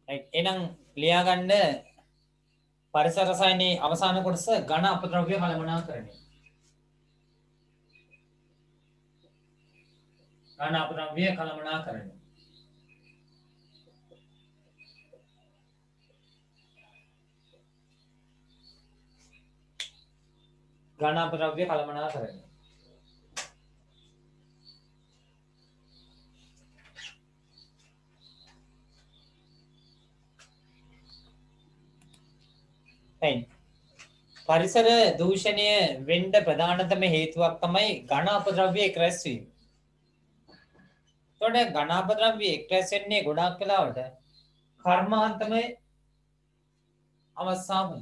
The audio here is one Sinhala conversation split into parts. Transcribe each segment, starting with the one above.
එහෙනම් ලියා ගන්න පරිසර රසායනයේ අවසාන කොටස ඝන අපද්‍රව්‍ය කළමනාකරණය. ඝන අපද්‍රව්‍ය කළමනාකරණය. ඝන අපද්‍රව්‍ය කළමනාකරණය. පරිසර දූෂණය වෙන්න ප්‍රධානතම හේතුවක් තමයි ඝන අපද්‍රව්‍ය එක් රැස් වීම. එතකොට ඝන අපද්‍රව්‍ය එක් රැස් වෙන්නේ ගොඩාක් වෙලාවට කර්මාන්තමය අවස්ථාවල.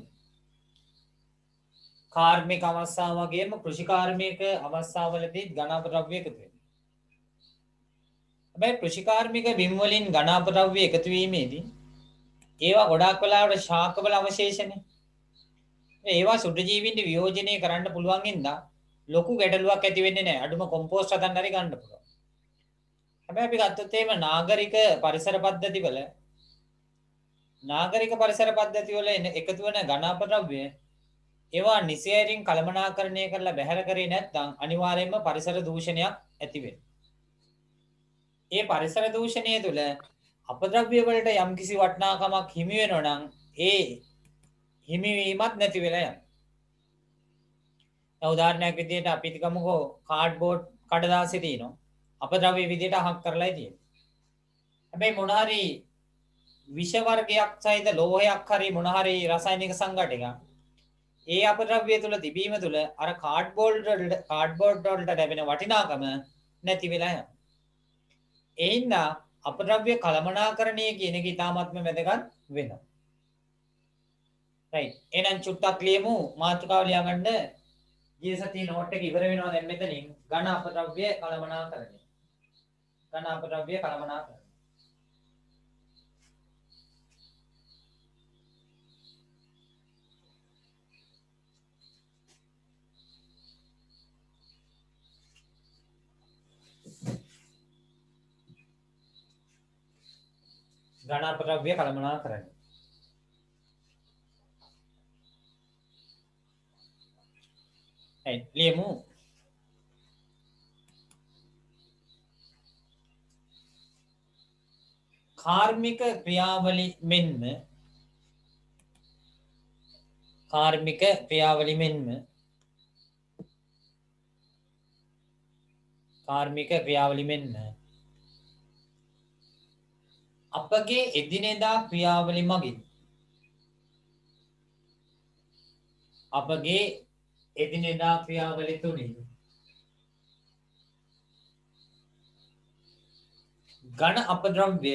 කාර්මික අවස්ථාව වගේම කෘෂි කාර්මික අවස්ථාවලදී ඝන අපද්‍රව්‍ය එකතු වෙනවා. හැබැයි කෘෂි කාර්මික බිම් වලින් ඝන අපද්‍රව්‍ය එකතු වීමේදී ඒවා ගොඩාක් වෙලාවට ශාකවල අවශේෂනේ. ඒවා සුද්ධජීවීන්ට වියෝජනය කරන්න පුළුවන් හින්දා ලොකු ගැටලුවක් ඇති වෙන්නේ නැහැ. අඩුම කොම්පෝස්ට් හදන්න හරි ගන්න පුළුවන්. හැබැයි අපි ගත්තොත් එහෙම නාගරික පරිසර පද්ධතිවල එකතු වෙන ඝන අපද්‍රව්‍ය ඒවා නිසියරින් කළමනාකරණය කරලා බැහැර කරේ නැත්නම් අනිවාර්යයෙන්ම පරිසර දූෂණයක් ඇති වෙනවා. ඒ පරිසර දූෂණය තුළ අපද්‍රව්‍ය වලට යම්කිසි වටිනාකමක් හිමි වෙනවා නම් ඒ හිමිවීමක් නැති වෙලා යනවා. උදාහරණයක් විදිහට අපි හිතමුකෝ කාඩ්බෝඩ් කඩදාසි තියෙනවා. අපද්‍රව්‍ය විදිහට අහක් කරලා තියෙනවා. හැබැයි මොන හරි විෂ වර්ගයක් සහිත ලෝහයක් හරි මොන හරි රසායනික සංඝටකයක් ඒ අපද්‍රව්‍ය තුල තිබීම තුල අර කාඩ්බෝඩ් වලට ලැබෙන වටිනාකම නැති වෙලා යනවා. ඒ හින්දා අපද්‍රව්‍ය කළමනාකරණය කියන එක ඉතාමත්ම වැදගත් වෙනවා. රයිට්. එහෙනම් චුට්ටක් ලියමු මාතෘකාව ලියාගන්න. ගිය සතියේ නෝට් එක ඉවර වෙනවා දැන් මෙතනින්. ඝන අපද්‍රව්‍ය කළමනාකරණය. ඝන අපද්‍රව්‍ය කළමනාකරණය. ඝන අපද්‍රව්‍ය කළමනාකරණය. ලියමු. කාර්මික ක්‍රියාවලි මෙන්ම අපගේ එදිනෙදා ක්‍රියාවලි මගින් තුලින් ඝන අපද්‍රව්‍ය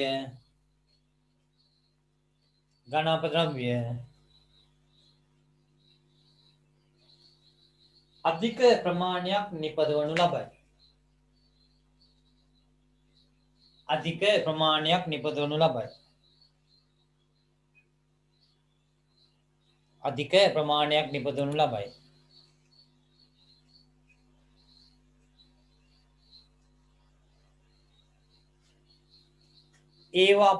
අධික ප්‍රමාණයක් නිපදවනු ලබයි. ඒවා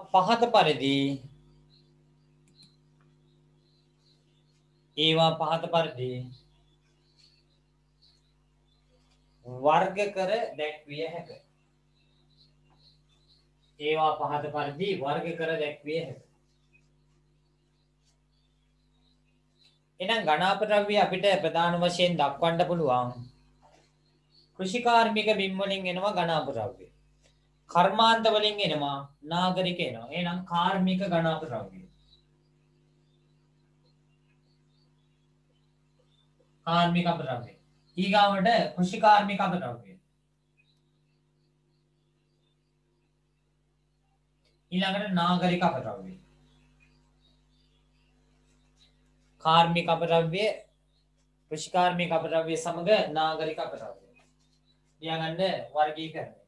පහත පරිදි වර්ග කර දැක්විය හැකිය. එහෙනම් ඝන අපද්‍රව්‍ය අපිට ප්‍රධාන වශයෙන් දක්වන්න පුළුවන්. කෘෂි කාර්මික බිම් වලින් එනවා ඝන අපද්‍රව්‍ය. කර්මාන්ත වලින් එනවා නාගරික එනවා. එහෙනම් කාර්මික ඝන අපද්‍රව්‍ය. ඊගාවට කෘෂි කාර්මික අපද්‍රව්‍ය. ඊළඟට නාගරික අපද්‍රව්‍ය. කාර්මික අපද්‍රව්‍ය, කෘෂි කාර්මික අපද්‍රව්‍ය සමග නාගරික අපද්‍රව්‍ය. ලියාගන්න වර්ගීකරණය.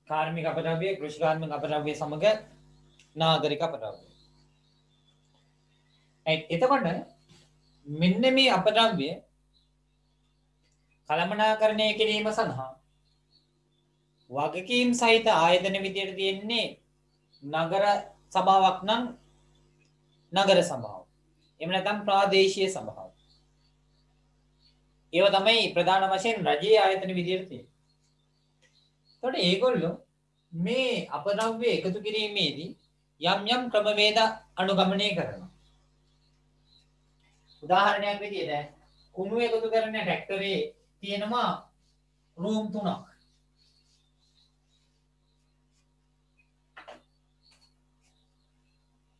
කාර්මික අපද්‍රව්‍ය, කෘෂිකාර්මික අපද්‍රව්‍ය සමග නාගරික අපද්‍රව්‍ය. එතකොට මෙන්න මේ අපද්‍රව්‍ය කළමනාකරණය කිරීම සඳහා වගකීම් සහිත ආයතන විදියට තියෙන්නේ නගර සභාවක් නම් නගර සභාව. එහෙම නැත්නම් ප්‍රාදේශීය සභාව. ඒව තමයි ප්‍රධාන වශයෙන් රජයේ ආයතන විදියට තියෙන්නේ. එතකොට ඒගොල්ලෝ මේ අපද්‍රව්‍ය එකතු කිරීමේදී යම් යම් ක්‍රමවේද අනුගමනය කරනවා. උදාහරණයක් විදියට කුණු එකතු කරන ට්‍රැක්ටරේ තියෙනවා රූම් 3ක්.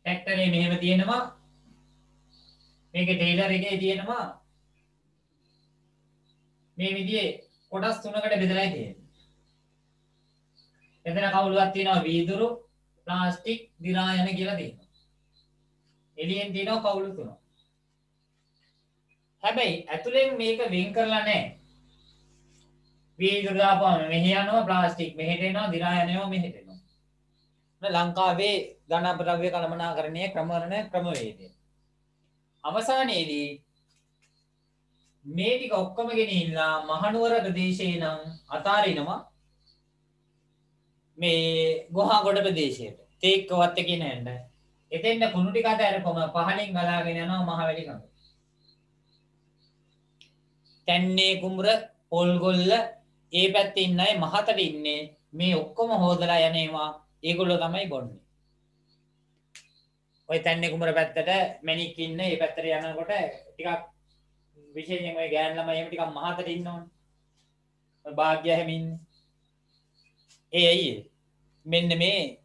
ට්‍රැක්ටරේ මෙහෙම තියෙනවා. මේකේ ටේලර් එකේ තියෙනවා මේ විදිහේ කොටස් 3කට බෙදලා තියෙන්නේ. එතන කවුළුවක් තියෙනවා වීදුරු, ප්ලාස්ටික්, දිරායන කියලා තියෙනවා. එළියෙන් තියෙනවා කවුළු 3. හැබැයි ඇතුලෙන් මේක වෙන් කරලා නැහැ. වීදුරු දාපුවම මෙහි යනවා ප්ලාස්ටික් මෙහෙට එනවා දිරායන යනවා මෙහෙට එනවා. ලංකාවේ ඝන අපද්‍රව්‍ය කළමනාකරණයේ ක්‍රමවේදය. අවසානයේදී මේ ටික ඔක්කොම ගෙනිහිල්ලා මහනුවර ප්‍රදේශේ නම් අතාරිනවා මේ ගොහාගොඩ ප්‍රදේශයට. තේක්කවත්ත කියන හැන්ද. එතෙන්ද කුණු ටික අතරපම පහලින් ගලාගෙන යනවා මහවැලි ගඟ. තැන්නේ කුඹුර පොල්ගොල්ල ඒ පැත්තේ ඉන්න අය මහතට ඉන්නේ මේ ඔක්කොම හොදලා යන්නේවා ඒගොල්ලෝ තමයි බොන්නේ. ඔය තැන්නේ කුඹුර පැත්තට මැණික් ඉන්න ඒ පැත්තට යනකොට ටිකක් විශේෂයෙන් ඔය ගෑන් ළමයි එහෙම ටිකක් මහතට ඉන්නවනේ. ඔය භාග්‍ය හැම ඉන්නේ. ඒ ඇයි මෙන්න මේ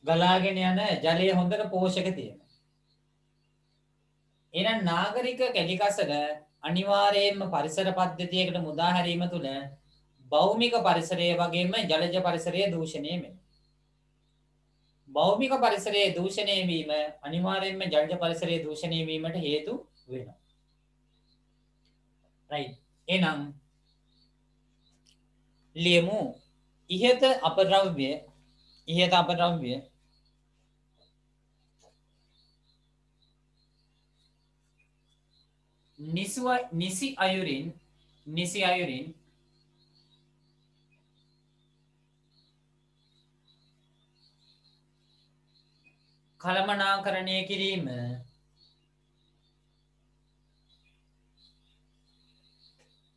ගලාගෙන යන ජලය හොඳට පෝෂක තියෙනවා. එහෙනම් නාගරික කැලිකසට අනිවාර්යයෙන්ම පරිසර පද්ධතියකට මුදා හැරීම තුළ භෞමික පරිසරය වගේම ජලජ පරිසරය දූෂණය වෙනවා. භෞමික පරිසරයේ දූෂණය වීම අනිවාර්යයෙන්ම ජලජ පරිසරයේ දූෂණය වීමට හේතු වෙනවා. right. එහෙනම් ලියමු ඉහත අපද්‍රව්‍ය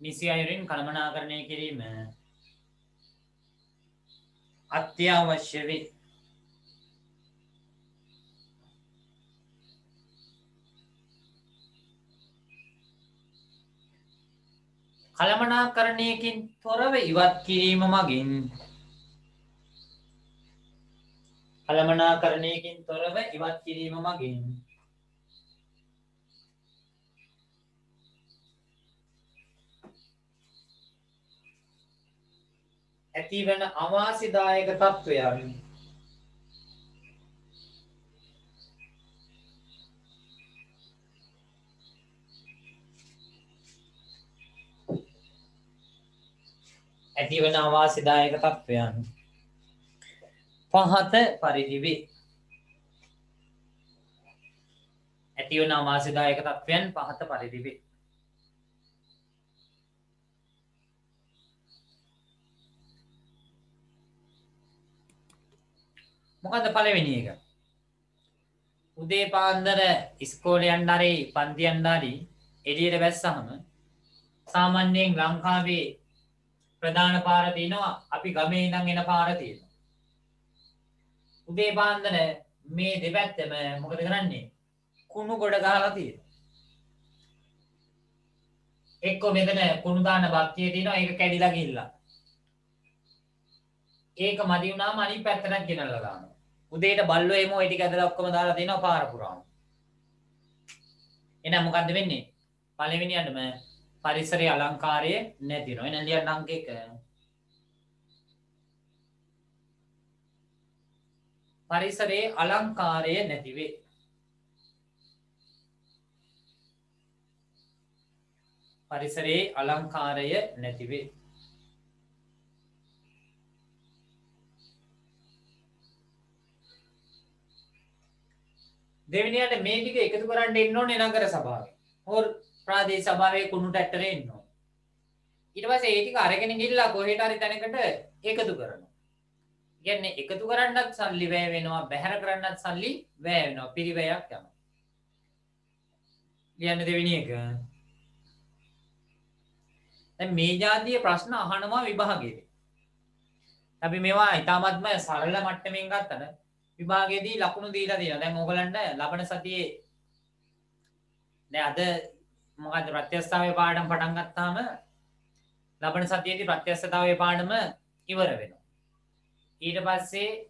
නිසි අයුරින් කළමනාකරණය කිරීම අත්‍යවශ්‍ය වේ. කළමනාකරණයකින් තොරව ඉවත් කිරීම මගින් ඇතිවන අවාසිදායක තත්ත්වයන් පහත පරිදි වේ. මොකද්ද පළවෙනි එක? උදේ පාන්දර ඉස්කෝලේ යන්න හරි පන්ති යන්න හරි එළියට වැස්සහම සාමාන්‍යයෙන් ලංකාවේ ප්‍රධාන පාර තියෙනවා අපි ගමේ ඉඳන් එන පාර තියෙනවා. උදේ පාන්දර මේ දෙපැත්තම මොකද කරන්නේ? කුණු ගොඩ ගහලා තියෙනවා. එක්ක මෙතන කුණු දාන බක්තිය තියෙනවා ඒක කැඩිලා ගිහිල්ලා. ඒක මදි වුණාම අනිත් පැත්තට ගෙනල්ලා දානවා. උදේට බල්ලෝ එමු ඒ ටික ඇදලා ඔක්කොම දාලා දෙනවා පාර පුරාම. එහෙනම් මොකද්ද වෙන්නේ? පළවෙනියටම පරිසරයේ අලංකාරය නැති වෙනවා. එහෙනම් ලියන්න අංක 1. පරිසරයේ අලංකාරය නැති වේ. දෙවෙනියට මේ ටික එකතු කරන්න එන්න ඕනේ නගර සභාවේ. හොර ප්‍රාදේශ සභාවේ කුණු ටැට්ටරේ ඉන්න ඕනේ. ඊට පස්සේ ඒ ටික අරගෙන ගිහිල්ලා කොහෙට හරි තැනකට එකතු කරනවා. කියන්නේ එකතු කරන්නත් සල්ලි වැය වෙනවා, බැහැර කරන්නත් සල්ලි වැය වෙනවා. පිරිවැයක් යනවා. කියන්නේ දෙවෙනි එක. දැන් මේ જાතිය ප්‍රශ්න අහනවා විභාගයේදී. අපි මේවා ඊටාත්ම සරල මට්ටමින් ගත්තට විභාගයේදී ලකුණු දීලා දෙනවා. දැන් ඕගලන්ට ලබන සතියේ දැන් අද මොකද්ද ප්‍රත්‍යක්ෂතාවයේ පාඩම් පටන් ගත්තාම ලබන සතියේදී ප්‍රත්‍යක්ෂතාවයේ පාඩම ඉවර වෙනවා. ඊට පස්සේ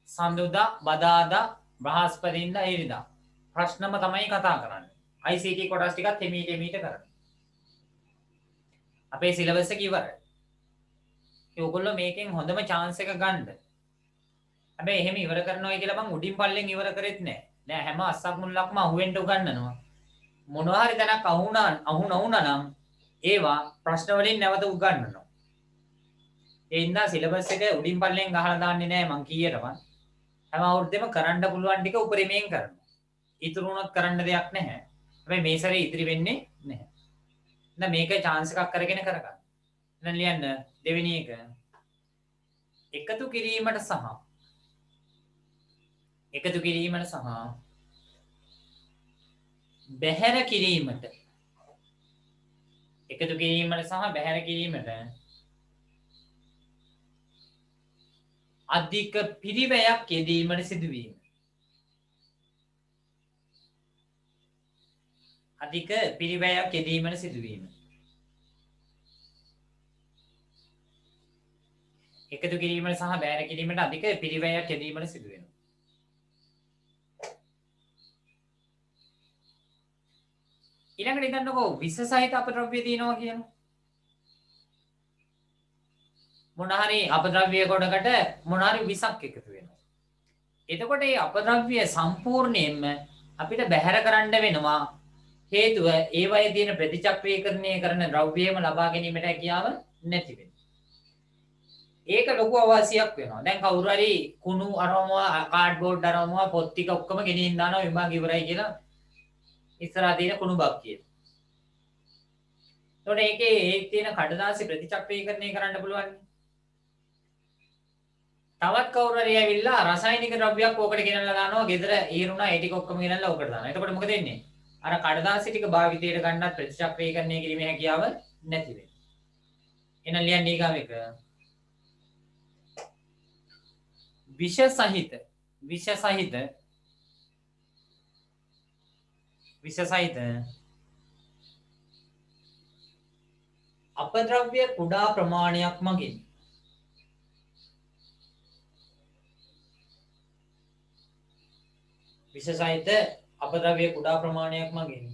සඳුදා, බදාදා, බ්‍රහස්පතින්දා, ඉරිදා ප්‍රශ්නම තමයි කතා කරන්නේ. ICT කොටස් ටිකත් හිමීට කරනවා. අපේ සිලබස් එක ඉවරයි. ඔයගොල්ලෝ මේකෙන් හොඳම chance එක ගන්න. හැබැයි එහෙම ඉවර කරනවා කියලා මං උඩින් පල්ලෙන් ඉවර කරෙත් නෑ. දැන් හැම අස්සක් මුල්ලක්ම අහුවෙන්න උගන්වනවා. මොනවා හරි තැනක් අහු නොවුණා නම් ඒවා ප්‍රශ්න වලින් නැවත උගන්වනවා. ඒ ඉඳලා සිලබස් එක උඩින් පල්ලෙන් ගහලා දාන්නේ නෑ මං කීයටවත්. හැම අවුරුද්දෙම කරන්න පුළුවන් ටික උපරිමයෙන් කරනවා. ඉතුරු වුණොත් කරන්න දෙයක් නැහැ. හැබැයි මේ සැරේ ඉතිරි වෙන්නේ නැහැ. දැන් මේක chance එකක් කරගෙන කරගන්න. දැන් ලියන්න දෙවෙනි එක. එකතු කිරීමට සහ බැහැර කිරීමට අධික පිරිවැයක් යෙදීමට සිදුවීම. එකතු කිරීමට සහ බැහැර කිරීමට අධික පිරිවැයක් යෙදීමට සිදු වෙනවා. ඊළඟට හිතන්නකෝ විස සහිත අපද්‍රව්‍ය දිනනවා කියනවා. මොන හරි අපද්‍රව්‍ය කොටකට මොන හරි විසක් එකතු වෙනවා. එතකොට මේ අපද්‍රව්‍ය සම්පූර්ණයෙන්ම අපිට බැහැර කරන්න වෙනවා. හේතුව ඒවයේ තියෙන ප්‍රතිචක්‍රීකරණය කරන ද්‍රව්‍යයම ලබා ගැනීමට හැකියාව නැති වෙනවා. ඒක ලොකු අවාසියක් වෙනවා. දැන් කවුරු හරි කුණු අරවනවා, කාඩ්බෝඩ් අරවනවා, පොත් ටික ඔක්කොම ගෙනින් දානවා විභාග ඉවරයි කියලා ඉස්සරහා තියෙන කුණු බක් කියන. එතකොට ඒකේ තියෙන කඩදාසි ප්‍රතිචක්‍රීකරණය කරන්න පුළුවන්. තවත් කවුරු හරි ඇවිල්ලා රසායනික ද්‍රව්‍යයක් ඕකට ගෙනල්ලා දානවා. ගෙදර ඊරුණා ඒ ටික ඔක්කොම ගෙනල්ලා ඕකට දානවා. එතකොට මොකද වෙන්නේ? අර කඩදාසි ටික භාවිතයට ගන්නත් ප්‍රතිචක්‍රීකරණය කිරීමේ හැකියාව නැති වෙනවා. එහෙනම් ලියන්න ඊගාව එක. විෂ සහිත අපද්‍රව්‍ය කුඩා ප්‍රමාණයක් මගින්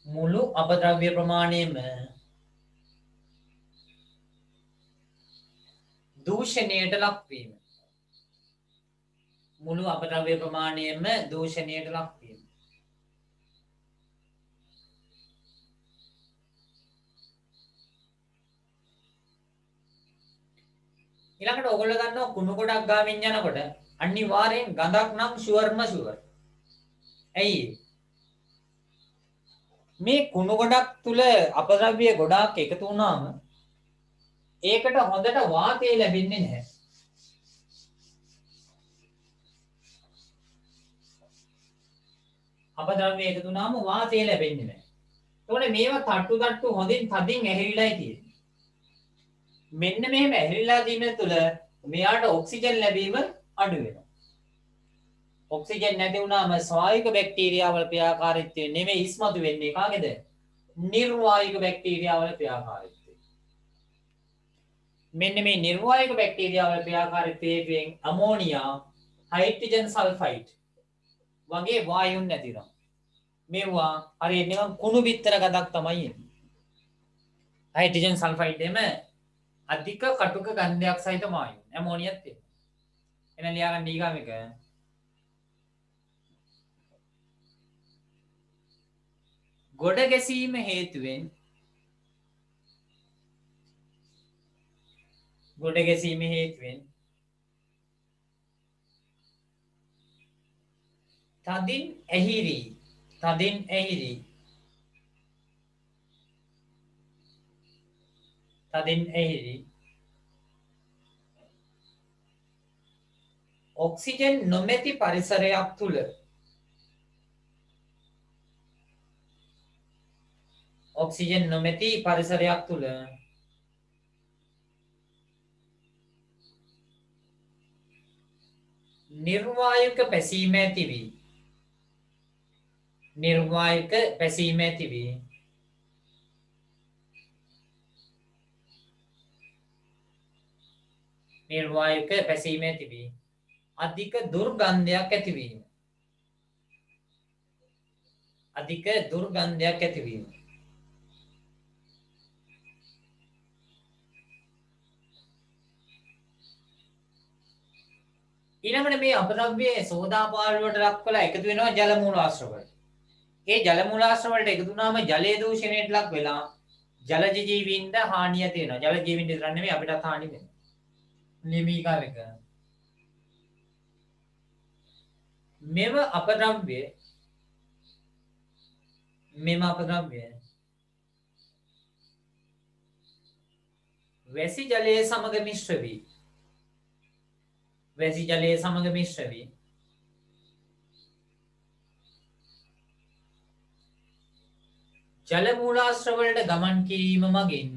මුළු අපද්‍රව්‍ය ප්‍රමාණයම දූෂණයට ලක්වීම. ඊළඟට ඔයගොල්ලෝ දන්නවා කුණු ගොඩක් ගාමින් යනකොට අනිවාර්යෙන් ගඳක් නම් ෂුවර්. ඇයි? මේ කුණු ගොඩක් තුල අපද්‍රව්‍ය ගොඩාක් එකතු වුණාම ඒකට හොඳට වාතය ලැබෙන්නේ නැහැ. අපද්‍රව්‍ය එකතු වුණාම වාතය ලැබෙන්නේ නැහැ. ඒකෝනේ මේවා තට්ටු හොඳින් තදින් ඇහිලිලායි තියෙන්නේ. මෙන්න මෙහෙම ඇහිලිලා දීම තුළ මෙයාට ඔක්සිජන් ලැබීම අඩු වෙනවා. ඔක්සිජන් නැති වුණාම ස්වායවික බැක්ටීරියාවල ක්‍රියාකාරීත්වය නෙමෙයි ඉස්මතු වෙන්නේ කාගේද? නිර්වායවික බැක්ටීරියාවල ක්‍රියාකාරීත්වය. මෙන්න මේ නිර්වායක බැක්ටීරියාවල ක්‍රියාකාරීත්වයෙන් අමෝනියා, හයිඩ්‍රජන් සල්ෆයිඩ් වගේ වායුන් නැතිනවා. මේවා හරියට නිකන් කුණු බිත්තර ගඳක් තමයි එන්නේ. හයිඩ්‍රජන් සල්ෆයිඩ් එම අධික කටුක ගන්ධයක් සහිත වායුන්. ඇමෝනියත් එන්නේ. එහෙනම් ලියාගන්න ඊගාම එක. ගොඩ ගැසීම හේතුවෙන් ගොඩ ගැසීම හේතුවෙන් තදින් ඇහිරි ඔක්සිජන් නොමැති පරිසරයක් තුල නිර්වායුක පැසීම ඇති වී අධික දුර්ගන්ධයක් ඇතිවීම ඊළඟට මේ අපද්‍රව්‍ය සෝදාපාලුවට ලක් වෙලා එකතු වෙනවා ජල මූලාශ්‍ර වලට. ඒ ජල මූලාශ්‍ර වලට එකතු වුණාම ජලයේ දූෂණයට ලක් වෙලා ජලජ ජීවීන්ට හානිය තියෙනවා. ජල ජීවීන්ට විතර නෙමෙයි අපිටත් හානි වෙනවා. ලිමිකාවෙක මෙම අපද්‍රව්‍ය වැසි ජලයේ සමග මිශ්‍ර වී ජල මූලාශ්‍ර වලට ගමන් කිරීම මගින්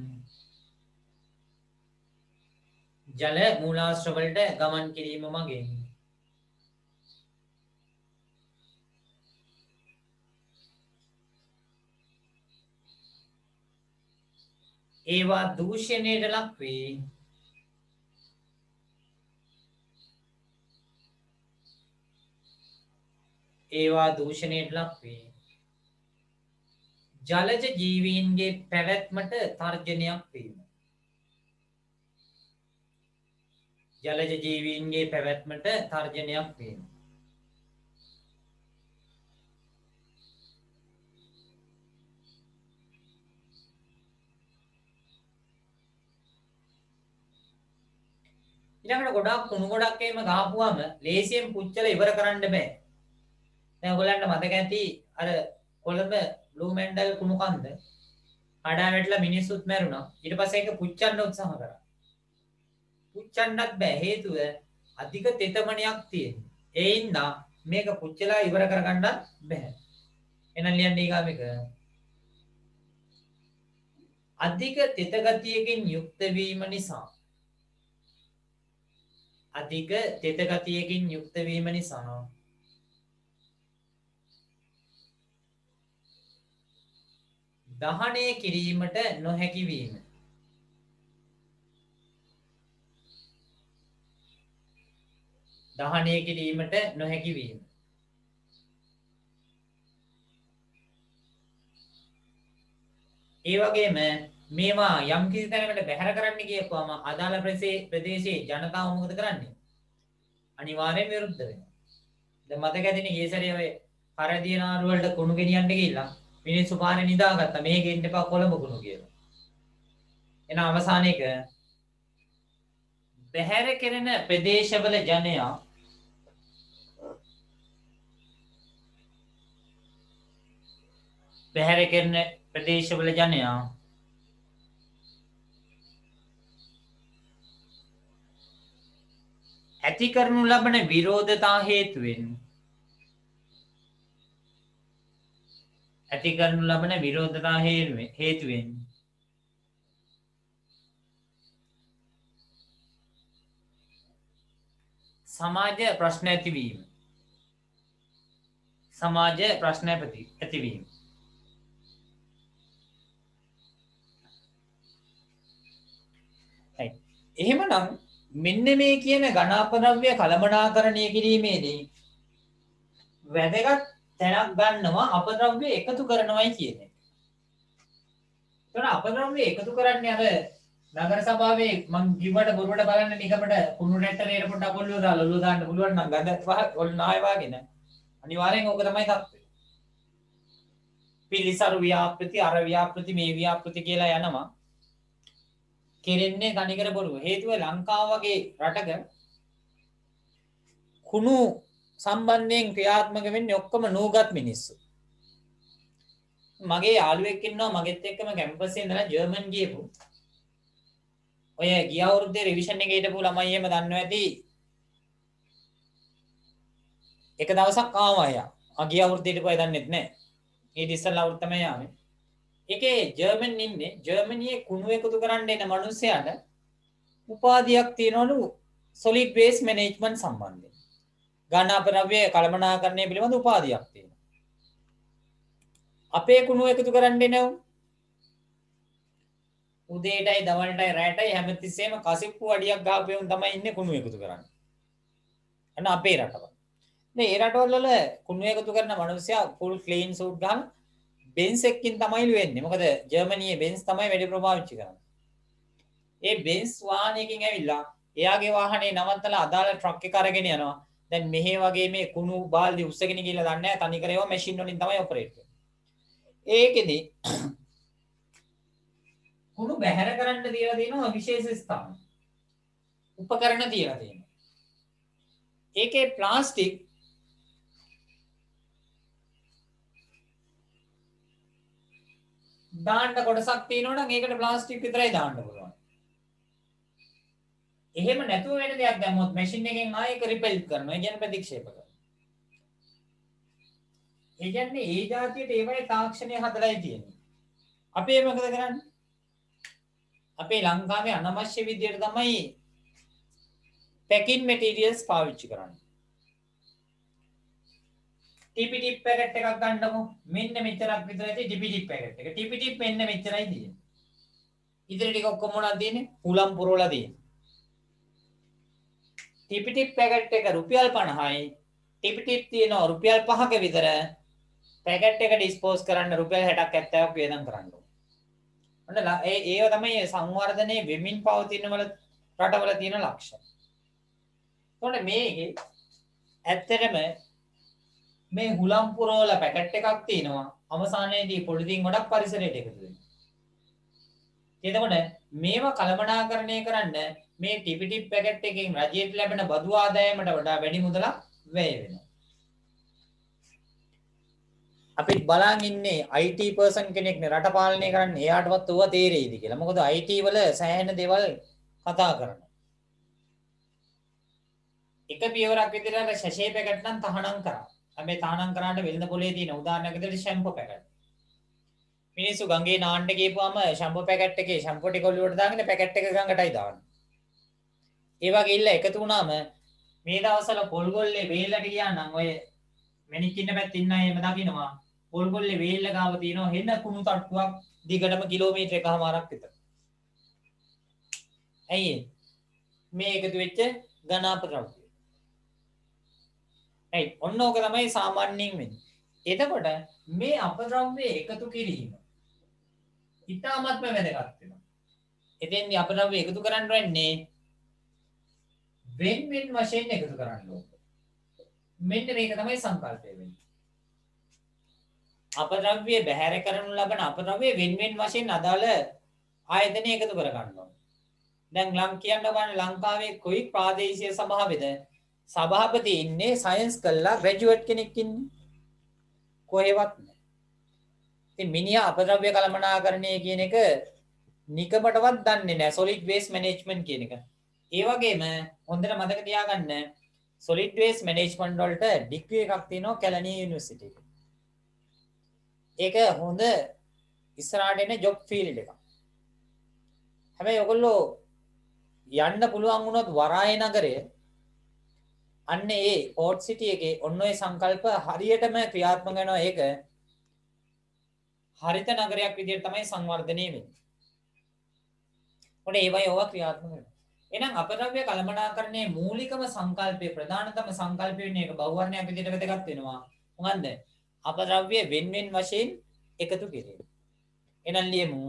ඒවා දූෂණයට ලක් වේ. ජලජ ජීවීන්ගේ පැවැත්මට තර්ජනයක් වීම. ඊළඟට ගොඩාක් කුණු ගොඩක් එහෙම ගහපුවාම ලේසියෙන් පුච්චලා ඉවර කරන්න බෑ. දැන් ඔයගොල්ලන්ට මතක ඇති අර කොළඹ බ්ලූ මැන්ඩල් කුණු කන්ද කඩා වැටලා මිනිස්සුත් මැරුණා. ඊට පස්සේ ඒක පුච්චන්න උත්සාහ කරා. පුච්චන්නත් බෑ. හේතුව අධික තෙතමනයක් තියෙන. ඒ හින්දා මේක පුච්චලා ඉවර කරගන්නත් බෑ. එහෙනම් ලියන්න ඊගාවෙක අධික තෙත ගතියකින් යුක්ත වීම නිසා දහනය කිරීමට නොහැකි වීම. ඒ වගේම මේවා යම් කිසි තැනකට බැහැර කරන්න කියපුවම අදාළ ප්‍රදේශයේ ජනතාව මොකද කරන්නේ? අනිවාර්යෙන් විරුද්ධ වෙනවා. දැන් මතක ඇතිනේ ඊයේ සැරේ ඔය කරදියනාරු වලට කුණු ගෙනියන්න ගිහිල්ලා මිනිස්සු පාරේ නිදාගත්තා. මේ ගෙන්න එපා කොළඹ කුණු කියලා. එන අවසාන එක බැහැර කෙරෙන ප්‍රදේශවල ජනයා ඇති කරනු ලබන විරෝධතා හේතුවෙන් සමාජ ප්‍රශ්න ඇතිවීම. එහෙමනම් මෙන්න මේ කියන ඝන අපද්‍රව්‍ය කළමනාකරණය කිරීමේදී වැදගත් තැනක් ගන්නවා අපද්‍රව්‍ය එකතු කරනවයි කියන එක. ඒතර අපද්‍රව්‍ය එකතු කරන්නේ අර නගර සභාවේ මං කිව්වට බොරුවට බලන්න නිකමට කුණු රැට්ටේ පොඩ්ඩක් ඔල්ලුව දාලා ඔල්ලුව දාන්න පුළුවන් නම් ගඳ ඔල්ල නාය වාගෙන අනිවාර්යෙන් ඕක තමයි තත්ත්වය. පිළිසරු ව්‍යාපෘති අර ව්‍යාපෘති මේ ව්‍යාපෘති කියලා යනවා. කෙරෙන්නේ තනිකර බොරුව. හේතුව ලංකාව වගේ රටක කුණු සම්බන්ධයෙන් ක්‍රියාත්මක වෙන්නේ ඔක්කොම නූගත් මිනිස්සු. මගේ යාළුවෙක් ඉන්නවා මගෙත් එක්කම කැම්පස් එකේ ඉඳලා ජර්මන් ගියපු. ඔය ගිය අවුරුද්දේ රිවිෂන් එකේ හිටපු ළමයි එහෙම දන්නවා ඇති. එක දවසක් ආවා එයා. ගිය අවුරුද්දේ හිටපු අය දන්නෙත් නැහැ. ඊට ඉස්සෙල්ලා අවුරුද්ද තමයි ආවේ. ඒකේ ජර්මන් ඉන්නේ ජර්මනියේ කුණු එකතු කරන්න එන මිනිස්සයාට උපාධියක් තියනවලු solid waste management සම්බන්ධයෙන්. ඝන අපද්‍රව්‍ය කළමනාකරණය පිළිබඳ උපාධියක් තියෙනවා. අපේ කුණු එකතු කරන්න එනව උදේටයි දවල්ටයි රැටයි හැමතිස්සෙම කසිප්පු අඩියක් ගහපු උන් තමයි ඉන්නේ කුණු එකතු කරන්නේ. අන්න අපේ රටවල. දැන් ඒ රටවල වල කුණු එකතු කරන මිනිස්සයා full clean suit ගහන බෙන්ස් එකකින් තමයි වෙන්නේ. මොකද ජර්මනියේ බෙන්ස් තමයි වැඩි ප්‍රභාවිච්චි කරන්නේ. ඒ බෙන්ස් වාහනයකින් ඇවිල්ලා එයාගේ වාහනේ නවත්තලා අදාළ ට්‍රක් එක අරගෙන යනවා. දැන් මෙහෙ වගේ මේ කුණු බාල්දි උස්සගෙන ගිහලා දන්නේ නැහැ. තනිකර ඒවා මැෂින් වලින් තමයි ඔපරේට් වෙන්නේ. ඒකෙදි කුණු බැහැර කරන්න තියලා තියෙනවා විශේෂ ස්ථාන. උපකරණ තියලා තියෙනවා. ඒකේ ප්ලාස්ටික් දාන්න කොටසක් තියෙනවා නම් ඒකට ප්ලාස්ටික් විතරයි දාන්න පුළුවන්. එහෙම නැතුව වෙන දෙයක් දැම්මොත් මැෂින් එකෙන් ආයෙක රිපෙල් කරනවා. ඒ කියන්නේ ප්‍රතික්ෂේප කරනවා. ඒ කියන්නේ ඒ જાතියට ඒවයි තාක්ෂණය හදලායි තියෙන්නේ. අපි මොකද කරන්නේ? අපේ ලංකාවේ අනවශ්‍ය විදියට තමයි පැකින් මැටීරියල්ස් පාවිච්චි කරන්නේ. TP ටිප් පැකට් එකක් ගන්නකො මෙන්න මෙච්චරක් විතර ඇති TP ටිප් පැකට් එක. TP ටිප් මෙන්න මෙච්චරයි තියෙන්නේ. ඉතින් ටික ඔක්කොම මොනවද තියෙන්නේ? හුලම් පුරවලා තියෙන්නේ. TP ටිප් පැකට් එක රුපියල් 50යි. TP ටිප් තියෙනවා රුපියල් 5ක විතර. පැකට් එක ඩිස්පෝස් කරන්න රුපියල් 60ක් 70ක් වේදම් කරන්න ඕන. ඔන්න ඒව තමයි සංවර්ධනයේ වෙමින් පවතින වල රටවල තියෙන ලක්ෂණ. ඔන්න මේකේ ඇත්තටම මේ හුලම් පුරවල පැකට් එකක් තියෙනවා. අවසානයේදී පොලිතින් ගොඩක් පරිසරයට එකතු වෙනවා. එතකොට මේවා කළමනාකරණය කරන්න මේ TP ටිප් පැකට් එකෙන් රජයට ලැබෙන බදු ආදායමට වඩා වැඩි මුදලක් වැය වෙනවා. අපි බලන් ඉන්නේ IT පර්සන් කෙනෙක් නේ රට පාලනය කරන්න එයාටවත් ඌව තේරෙයිද කියලා. මොකද IT වල සෑහෙන දේවල් කතා කරනවා. එක පියවරක් විදිහට අර ශෂේ පැකට් නම් තහනම් කරා. හැබැයි තහනම් කරාට වෙළඳ පොලේ තියෙන උදාහරණයක් විදිහට ෂැම්පෝ පැකට්. මිනිස්සු ගඟේ නාන්න ගිහපුවාම ෂැම්පෝ පැකට් එකේ ෂැම්පෝ ටික ඔලුවට දාගෙන පැකට් එක ගඟටයි දාන්නේ. ඒ වගේ ඉල්ල එකතු වුණාම මේ දවස්වල පොල්ගොල්ලේ වේලට ගියා නම් ඔය මැණික් ඉන්න පැත්තේ ඉන්න අය එම දකින්නවා. පොල්ගොල්ලේ වේල්ල ගාව තියෙනවා හෙන කුණු තට්ටුවක් දිගටම කිලෝමීටර එකමාරක් විතර. ඇයි මේ එකතු වෙච්ච ඝන අපද්‍රව්‍ය. ඇයි ඔන්න ඕක තමයි සාමාන්‍යයෙන් වෙන්නේ. එතකොට මේ අපද්‍රව්‍ය එකතු කිරීම ඉතාමත්ම වැදගත් වෙනවා. එතෙන්දී අපද්‍රව්‍ය එකතු කරන්න වෙන්නේ වෙන වශයෙන් එකතු කරන්න ඕනේ. මෙන්න මේක තමයි සංකල්පය වෙන්නේ. අපද්‍රව්‍ය බැහැර කරනු ලබන අපද්‍රව්‍ය වෙන වශයෙන් අදාළ ආයතන එකතු කර ගන්නවා. දැන් කියන්න බලන්න ලංකාවේ කොයි ප්‍රාදේශීය සභාවේද සභාපති ඉන්නේ සයන්ස් කළා ග්‍රැජුවේට් කෙනෙක් ඉන්නේ. කොහෙවත් නැහැ. ඉතින් මිනිහා අපද්‍රව්‍ය කළමනාකරණය කියන එක නිකමටවත් දන්නේ නැහැ. solid waste management කියන එක. ඒ වගේම හොඳට මතක තියාගන්න solid waste management වලට ඩිග්‍රී එකක් තියෙනවා කැලණිය යුනිවර්සිටි එකේ. ඒක හොඳ ඉස්සරහට එන ජොබ් ෆීල්ඩ් එකක්. හැබැයි ඔයගොල්ලෝ යන්න පුළුවන් වුණොත් වරාය නගරය අන්න ඒ පෝට් සිටි එකේ ඔන්න ඔය සංකල්ප හරියටම ක්‍රියාත්මක වෙනවා. ඒක හරිත නගරයක් විදිහට තමයි සංවර්ධනය වෙන්නේ. ඔන්න ඒවයි ඕවා ක්‍රියාත්මක වෙනවා. එහෙනම් අපද්‍රව්‍ය කළමනාකරණයේ මූලිකම සංකල්පය ප්‍රධානතම සංකල්පය වෙන්නේ ඒක බහුවර්ණයක් විදිහට වැදගත් වෙනවා. මොකන්ද? අපද්‍රව්‍ය වෙන වශයෙන් එකතු කිරීම. එහෙනම් ලියමු.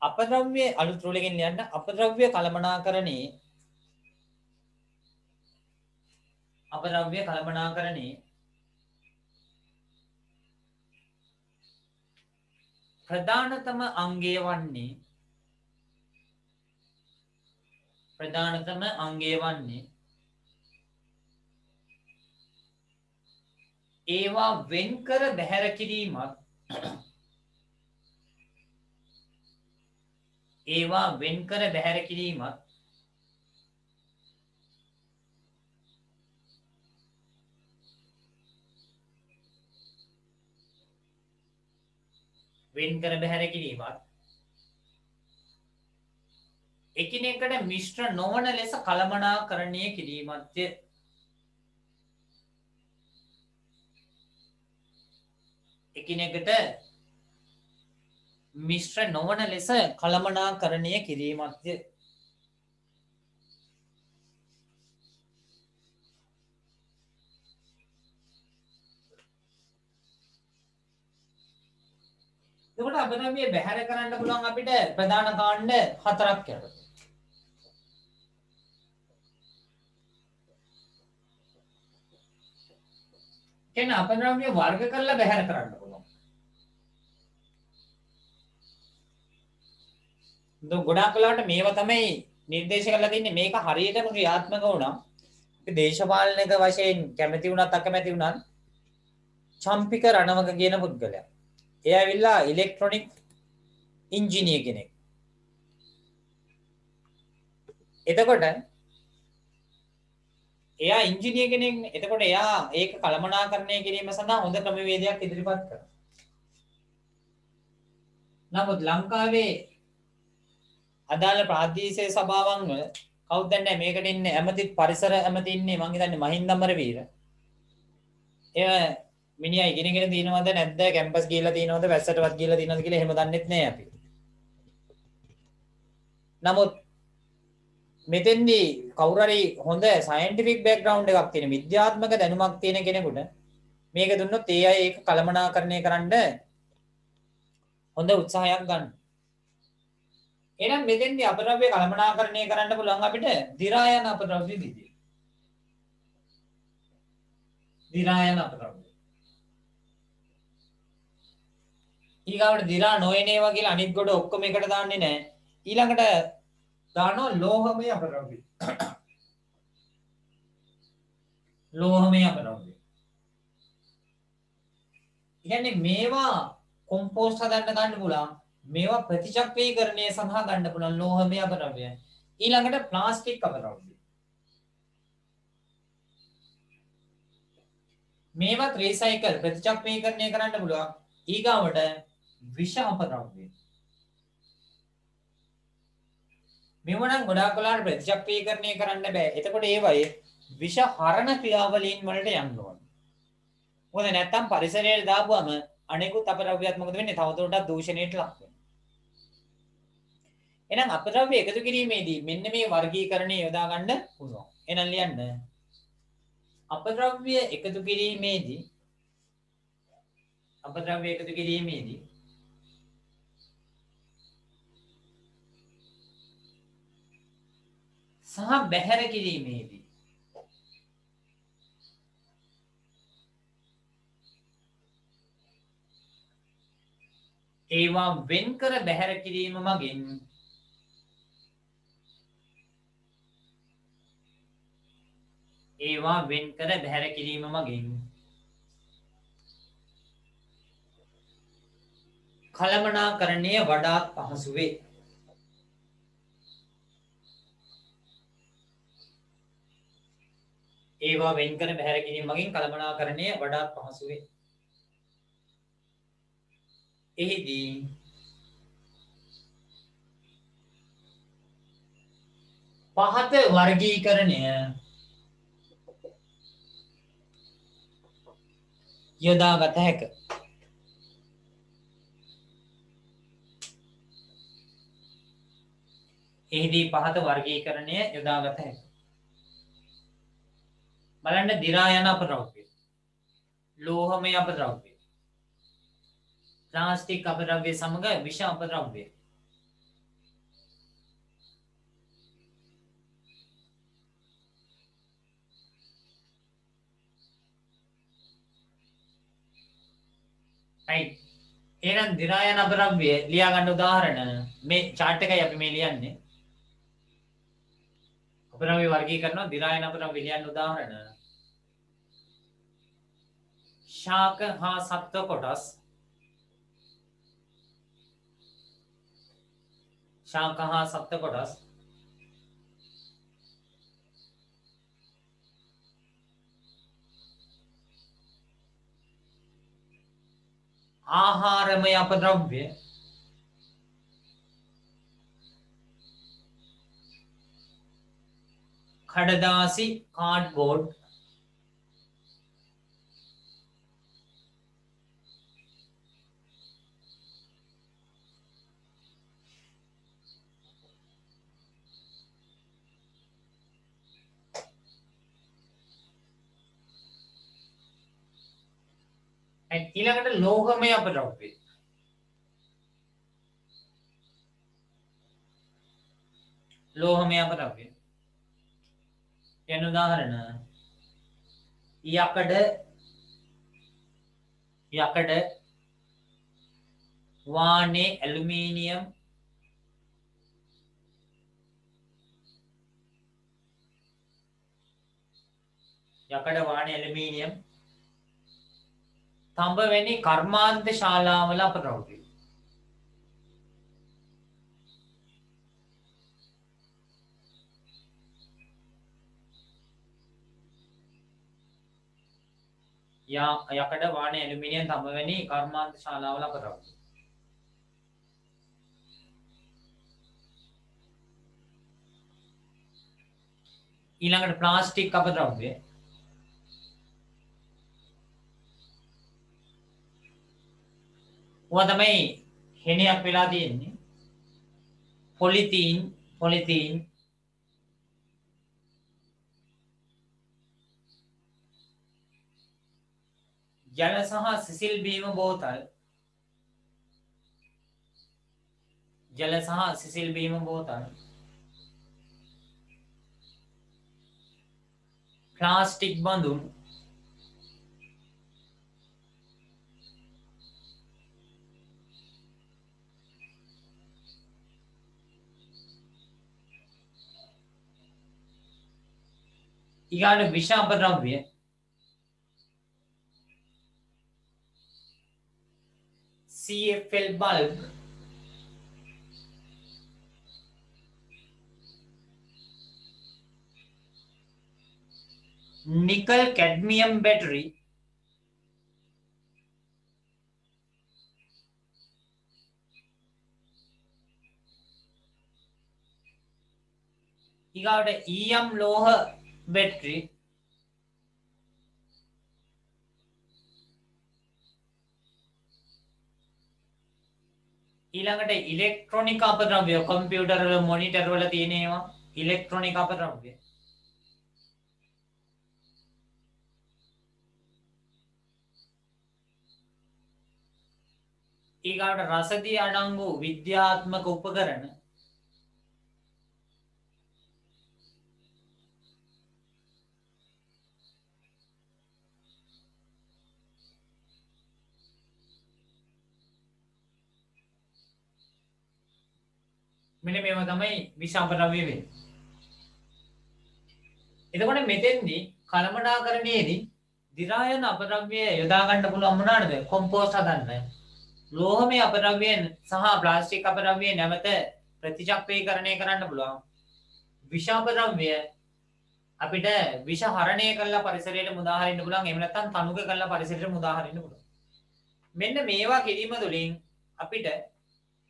අපද්‍රව්‍ය අලුත් රෝලකින් ලියන්න අපද්‍රව්‍ය කළමනාකරණයේ ප්‍රධානතම අංගය වන්නේ ඒවා වෙන්කර බැහැර කිරීමත් එකිනෙකට මිශ්‍ර නොවන ලෙස කළමනාකරණය කිරීමත්ය. එකිනෙකට මිශ්‍ර නොවන ලෙස කළමනාකරණය කිරීමත්ය. එතකොට අපිට බැහැර කරන්න පුළුවන් අපිට ප්‍රධාන කාණ්ඩ 4ක් යනවා. කියන්නේ අපද්‍රව්‍ය වර්ග කරලා බැහැර කරන්න පුළුවන්. ගොඩාක් වෙලාවට මේවා තමයි නිර්දේශ කරලා තින්නේ. මේක හරියටම ක්‍රියාත්මක වුණා. අපි දේශපාලනික වශයෙන් කැමති වුණත් අකමැති වුණත් චම්පික රණවක කියන පුද්ගලයා. එයා ඇවිල්ලා ඉලෙක්ට්‍රොනික ඉංජිනේර කෙනෙක්. එතකොට එයා ඉංජිනේර කෙනෙක්නේ. එතකොට එයා ඒක කළමනාකරණය කිරීම සඳහා හොඳ ක්‍රමවේදයක් ඉදිරිපත් කරනවා. නමුත් ලංකාවේ අදාළ ප්‍රාදේශීය සභාවන් වල කවුද දන්නේ මේකට ඉන්නේ ඇමති පරිසර ඇමති ඉන්නේ මං හිතන්නේ මහින්ද අමරවීර. ඒ මිනිහා ඉගෙනගෙන තියෙනවද නැද්ද කැම්පස් ගිහිල්ලා තියෙනවද වැස්සටවත් ගිහිල්ලා තියෙනවද කියලා එහෙම දන්නෙත් නෑ අපි. නමුත් මෙතෙන්දී කවුරු හරි හොඳ සයන්ටිෆික් බෑග්ග්‍රවුන්ඩ් එකක් තියෙන විද්‍යාත්මක දැනුමක් තියෙන කෙනෙකුට මේක දුන්නොත් ඒ අය ඒක කළමනාකරණය කරන්න හොඳ උත්සාහයක් ගන්න. එහෙනම් මෙතෙන්දී අපද්‍රව්‍ය කළමනාකරණය කරන්න පුළුවන් අපිට දි รา යන අපද්‍රව්‍ය විදියට. දි รา යන අපද්‍රව්‍ය. ඊගාවට දි รา නොයන ඒවා කියලා අනිත් කොට ඔක්කොම එකට දාන්නේ නැහැ. ඊළඟට දානවා ලෝහමය අපද්‍රව්‍ය. ලෝහමය අපද්‍රව්‍ය. කියන්නේ මේවා කොම්පෝස්ට් හදන්න ගන්න පුළුවන්. මේවා ප්‍රතිචක්‍රීකරණය සඳහා ගන්න පුළුවන් ලෝහමය අපද්‍රව්‍ය. ඊළඟට ප්ලාස්ටික් අපද්‍රව්‍ය. මේවත් රීසයිකල් ප්‍රතිචක්‍රීකරණය කරන්න පුළුවන්. ඊගාවට විෂ අපද්‍රව්‍ය. මේව නම් ගොඩාක් වෙලාවට ප්‍රතිචක්‍රීකරණය කරන්න බෑ. එතකොට ඒවයේ විෂ හරණ ක්‍රියාවලීන් වලට යන්න ඕන. මොකද නැත්තම් පරිසරයට දාපුවම අනෙකුත් අපද්‍රව්‍යත් මොකද වෙන්නේ? තවදුරටත් දූෂණයට ලක් වෙනවා. එහෙනම් අපද්‍රව්‍ය එකතු කිරීමේදී මෙන්න මේ වර්ගීකරණය යොදා ගන්න පුළුවන්. එහෙනම් ලියන්න. අපද්‍රව්‍ය එකතු කිරීමේදී සහ බැහැර කිරීමේදී ඒවා වෙන්කර බැහැර කිරීම මගින් කළමනාකරණය වඩාත් පහසු වේ. ඒවා වෙන්කර බැහැර කිරීම මගින් කළමනාකරණය වඩාත් පහසු වේ. එහිදී පහත වර්ගීකරණය යොදාගත හැක. එහිදී පහත වර්ගීකරණය යොදාගත හැක. බලන්න දි รา යන අපද්‍රව්‍ය, ලෝහමය අපද්‍රව්‍ය, ප්ලාස්ටික් අපද්‍රව්‍ය සමග විෂ අපද්‍රව්‍ය. right. එහෙනම් දි รา යන අපද්‍රව්‍ය ලියා ගන්න උදාහරණ මේ chart එකයි අපි මේ ලියන්නේ. අපද්‍රව්‍ය වර්ගීකරනවා දි รา යන අපද්‍රව්‍ය ලියන්න උදාහරණ. ශාක හා සත්ව කොටස්. ශාක හා සත්ව කොටස්. ආහාරමය අපද්‍රව්‍ය කඩදාසි කාඩ්බෝඩ් ඊළඟට ලෝහමය අපද්‍රව්‍ය ලෝහමය අපද්‍රව්‍ය කියන උදාහරණ යකඩ වානේ ඇලුමිනියම් තඹ වැනි කර්මාන්ත ශාලාවල අපද්‍රව්‍ය යකඩ වානේ ඇලුමිනියම් තඹ වැනි කර්මාන්ත ශාලාවල අපද්‍රව්‍ය ඊළඟට ප්ලාස්ටික් අපද්‍රව්‍ය ඔය තමයි හෙනියක් වෙලා තියෙන්නේ පොලිතීන් ජල සහ සිසිල් බීම බෝතල් ප්ලාස්ටික් බඳුන් ඊගාට විෂ අපද්‍රව්‍ය CFL bulb निकल कैडमियम बैटरी ඊගාට ඊයම් ලෝහ බැටරි ඊළඟට ඉලෙක්ට්‍රොනික අපද්‍රව්‍ය කම්පියුටර් වල මොනිටර් වල තියෙන ඒවා ඉලෙක්ට්‍රොනික අපද්‍රව්‍ය ඊගාට රසදී අඩංගු විද්‍යාත්මක උපකරණ මෙන්න මේවා තමයි විෂ අපද්‍රව්‍ය වෙන්නේ. එතකොට මෙතෙන්දී කලමනාකරණයේදී දි รา යන අපද්‍රව්‍ය යොදා ගන්න පුළුවන් මොනවාද? කොම්පෝස්ට් හදන්න. ලෝහමය අපද්‍රව්‍යයන් සහ ප්ලාස්ටික් අපද්‍රව්‍ය නැවත ප්‍රතිචක්‍රීකරණය කරන්න පුළුවන්. විෂ අපද්‍රව්‍ය අපිට විෂ හරණය කරලා පරිසරයට මුදා හරින්න පුළුවන්. එහෙම නැත්නම් තනුක කරලා පරිසරයට මුදා හරින්න පුළුවන්. මෙන්න මේවා කිරීම තුළින් අපිට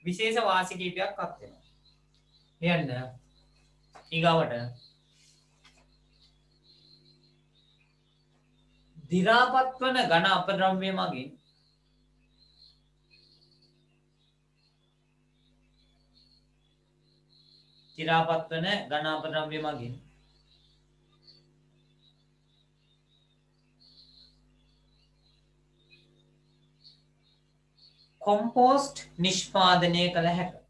විශේෂ වාසි කීපයක් අත් වෙනවා. ලියන්න ඊගාවට දි รา පත් වන ඝන අපද්‍රව්‍ය මගින් දි รา පත් වන ඝන අපද්‍රව්‍ය මගින් කොම්පෝස්ට් නිෂ්පාදනය කළ හැක.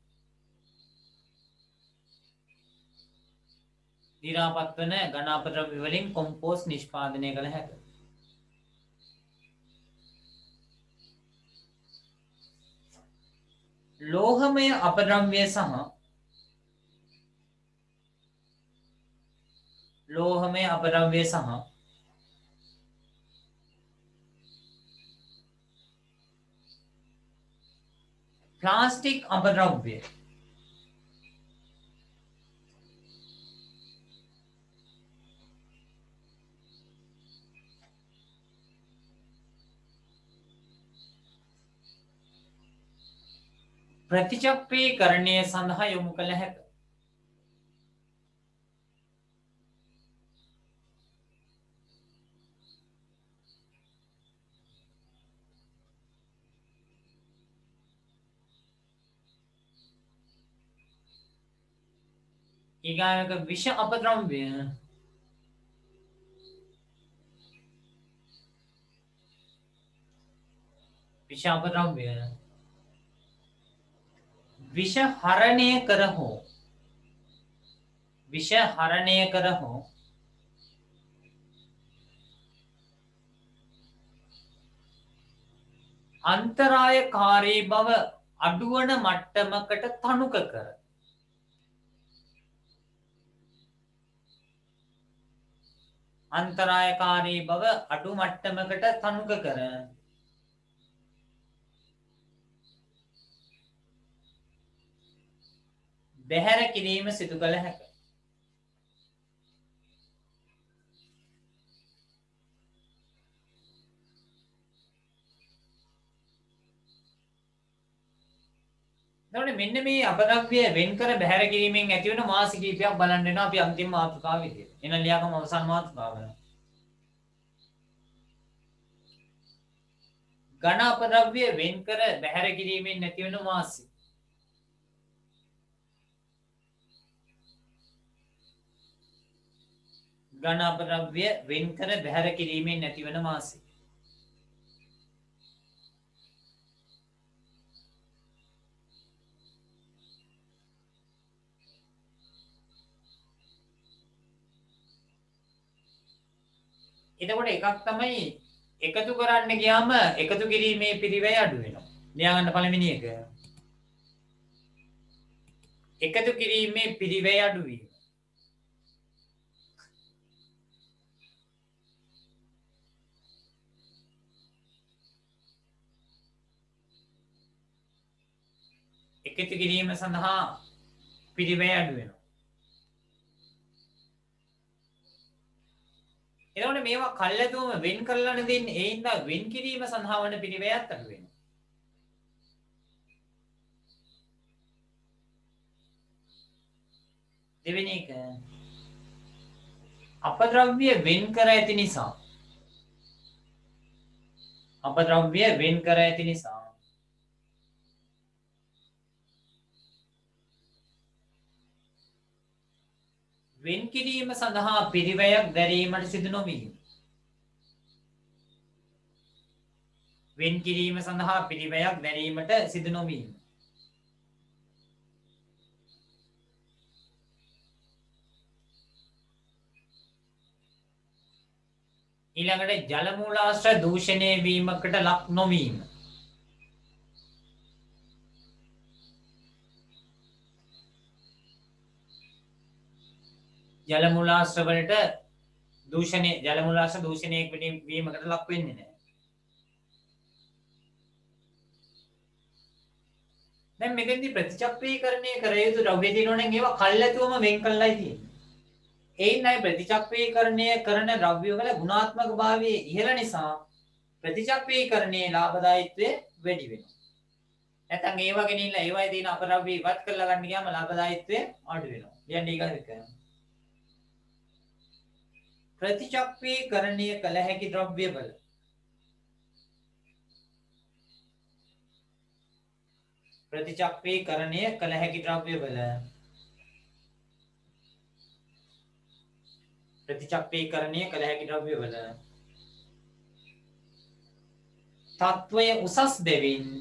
දි รา පත් වන ඝන අපද්‍රව්‍ය වලින් කොම්පෝස්ට් නිෂ්පාදනය කළ හැක. ලෝහමය අපද්‍රව්‍ය සහ ලෝහමය අපද්‍රව්‍ය සහ ප්ලාස්ටික් අපද්‍රව්‍ය ප්‍රතිචක්‍රීකරණය සඳහා යොමු කළ හැක. ඊගායක විෂ අපද්‍රව්‍ය විෂ අපද්‍රව්‍ය විෂ හරණය කර හෝ විෂ හරණය කර හෝ අන්තරායකාරී බව අඩුවන මට්ටමකට තනුක කර අන්තරායකාරී බව අඩු මට්ටමකට තනුක කර බැහැර කිරීම සිදු කළ හැක. එතකොට මෙන්න මේ අපද්‍රව්‍ය වෙන් කර බැහැර කිරීමෙන් ඇති වෙන මාස කිහිපයක් බලන්න වෙනවා අපි අන්තිම මාතෘකාව විදියට. එහෙනම් ලියාගමු අවසාන මාතෘකාව. ඝන අපද්‍රව්‍ය වෙන් කර බැහැර කිරීමෙන් නැති වෙන මාසි. ඝන අපද්‍රව්‍ය වෙන් කර බැහැර කිරීමෙන් නැති වෙන මාසි. එතකොට එකක් තමයි එකතු කරන්න ගියාම එකතු කිරීමේ පිරිවැය අඩු වෙනවා. ලියා ගන්න පළවෙනි එක. එකතු කිරීමේ පිරිවැය අඩු වීම. එකතු කිරීම සඳහා පිරිවැය අඩු වෙනවා. එතකොට මේවා කල්ැතුවම වෙන් කරලා දෙන්නේ ඒ හින්දා වෙන් කිරීම සඳහා වන පිරිවැයත් අඩු වෙනවා. දෙවෙනි එක අපද්‍රව්‍ය වෙන් කර ඇති නිසා අපද්‍රව්‍ය වෙන් කර ඇති නිසා වෙන් කිරීම සඳහා පිරිවැයක් දැරීමට සිදු නොවීම. වෙන් කිරීම සඳහා පිරිවැයක් දැරීමට සිදු නොවීම. ඊළඟට ජල මූලාශ්‍ර දූෂණය වීමකට ලක් නොවීම. ජල මූලාශ්‍ර වලට දූෂණය ජල මූලාශ්‍ර දූෂණය වීමකට ලක් වෙන්නේ නැහැ. දැන් මෙතෙන්දී ප්‍රතිචක්‍රීකරණය කර යුතු ද්‍රව්‍ය තියෙනවනේ ඒවා කල්ැතුවම වෙන් කළායි තියෙන්නේ. ඒයින් අය ප්‍රතිචක්‍රීකරණය කරන ද්‍රව්‍ය වල ගුණාත්මක භාවය ඉහළ නිසා ප්‍රතිචක්‍රීකරණයේ ලාභදායීත්වය වැඩි වෙනවා. නැත්නම් ඒවා ගෙනින්න ඒවයි තියෙන අපද්‍රව්‍ය ඉවත් කරලා ගන්න ගියාම ලාභදායීත්වය අඩු වෙනවා. කියන්නේ ඊගාට ප්‍රතිචක්‍රීකරණය කළ හැකි ද්‍රව්‍යවල ප්‍රතිචක්‍රීකරණය කළ හැකි ද්‍රව්‍යවල ප්‍රතිචක්‍රීකරණය කළ හැකි ද්‍රව්‍යවල තත්වය උසස් බැවින්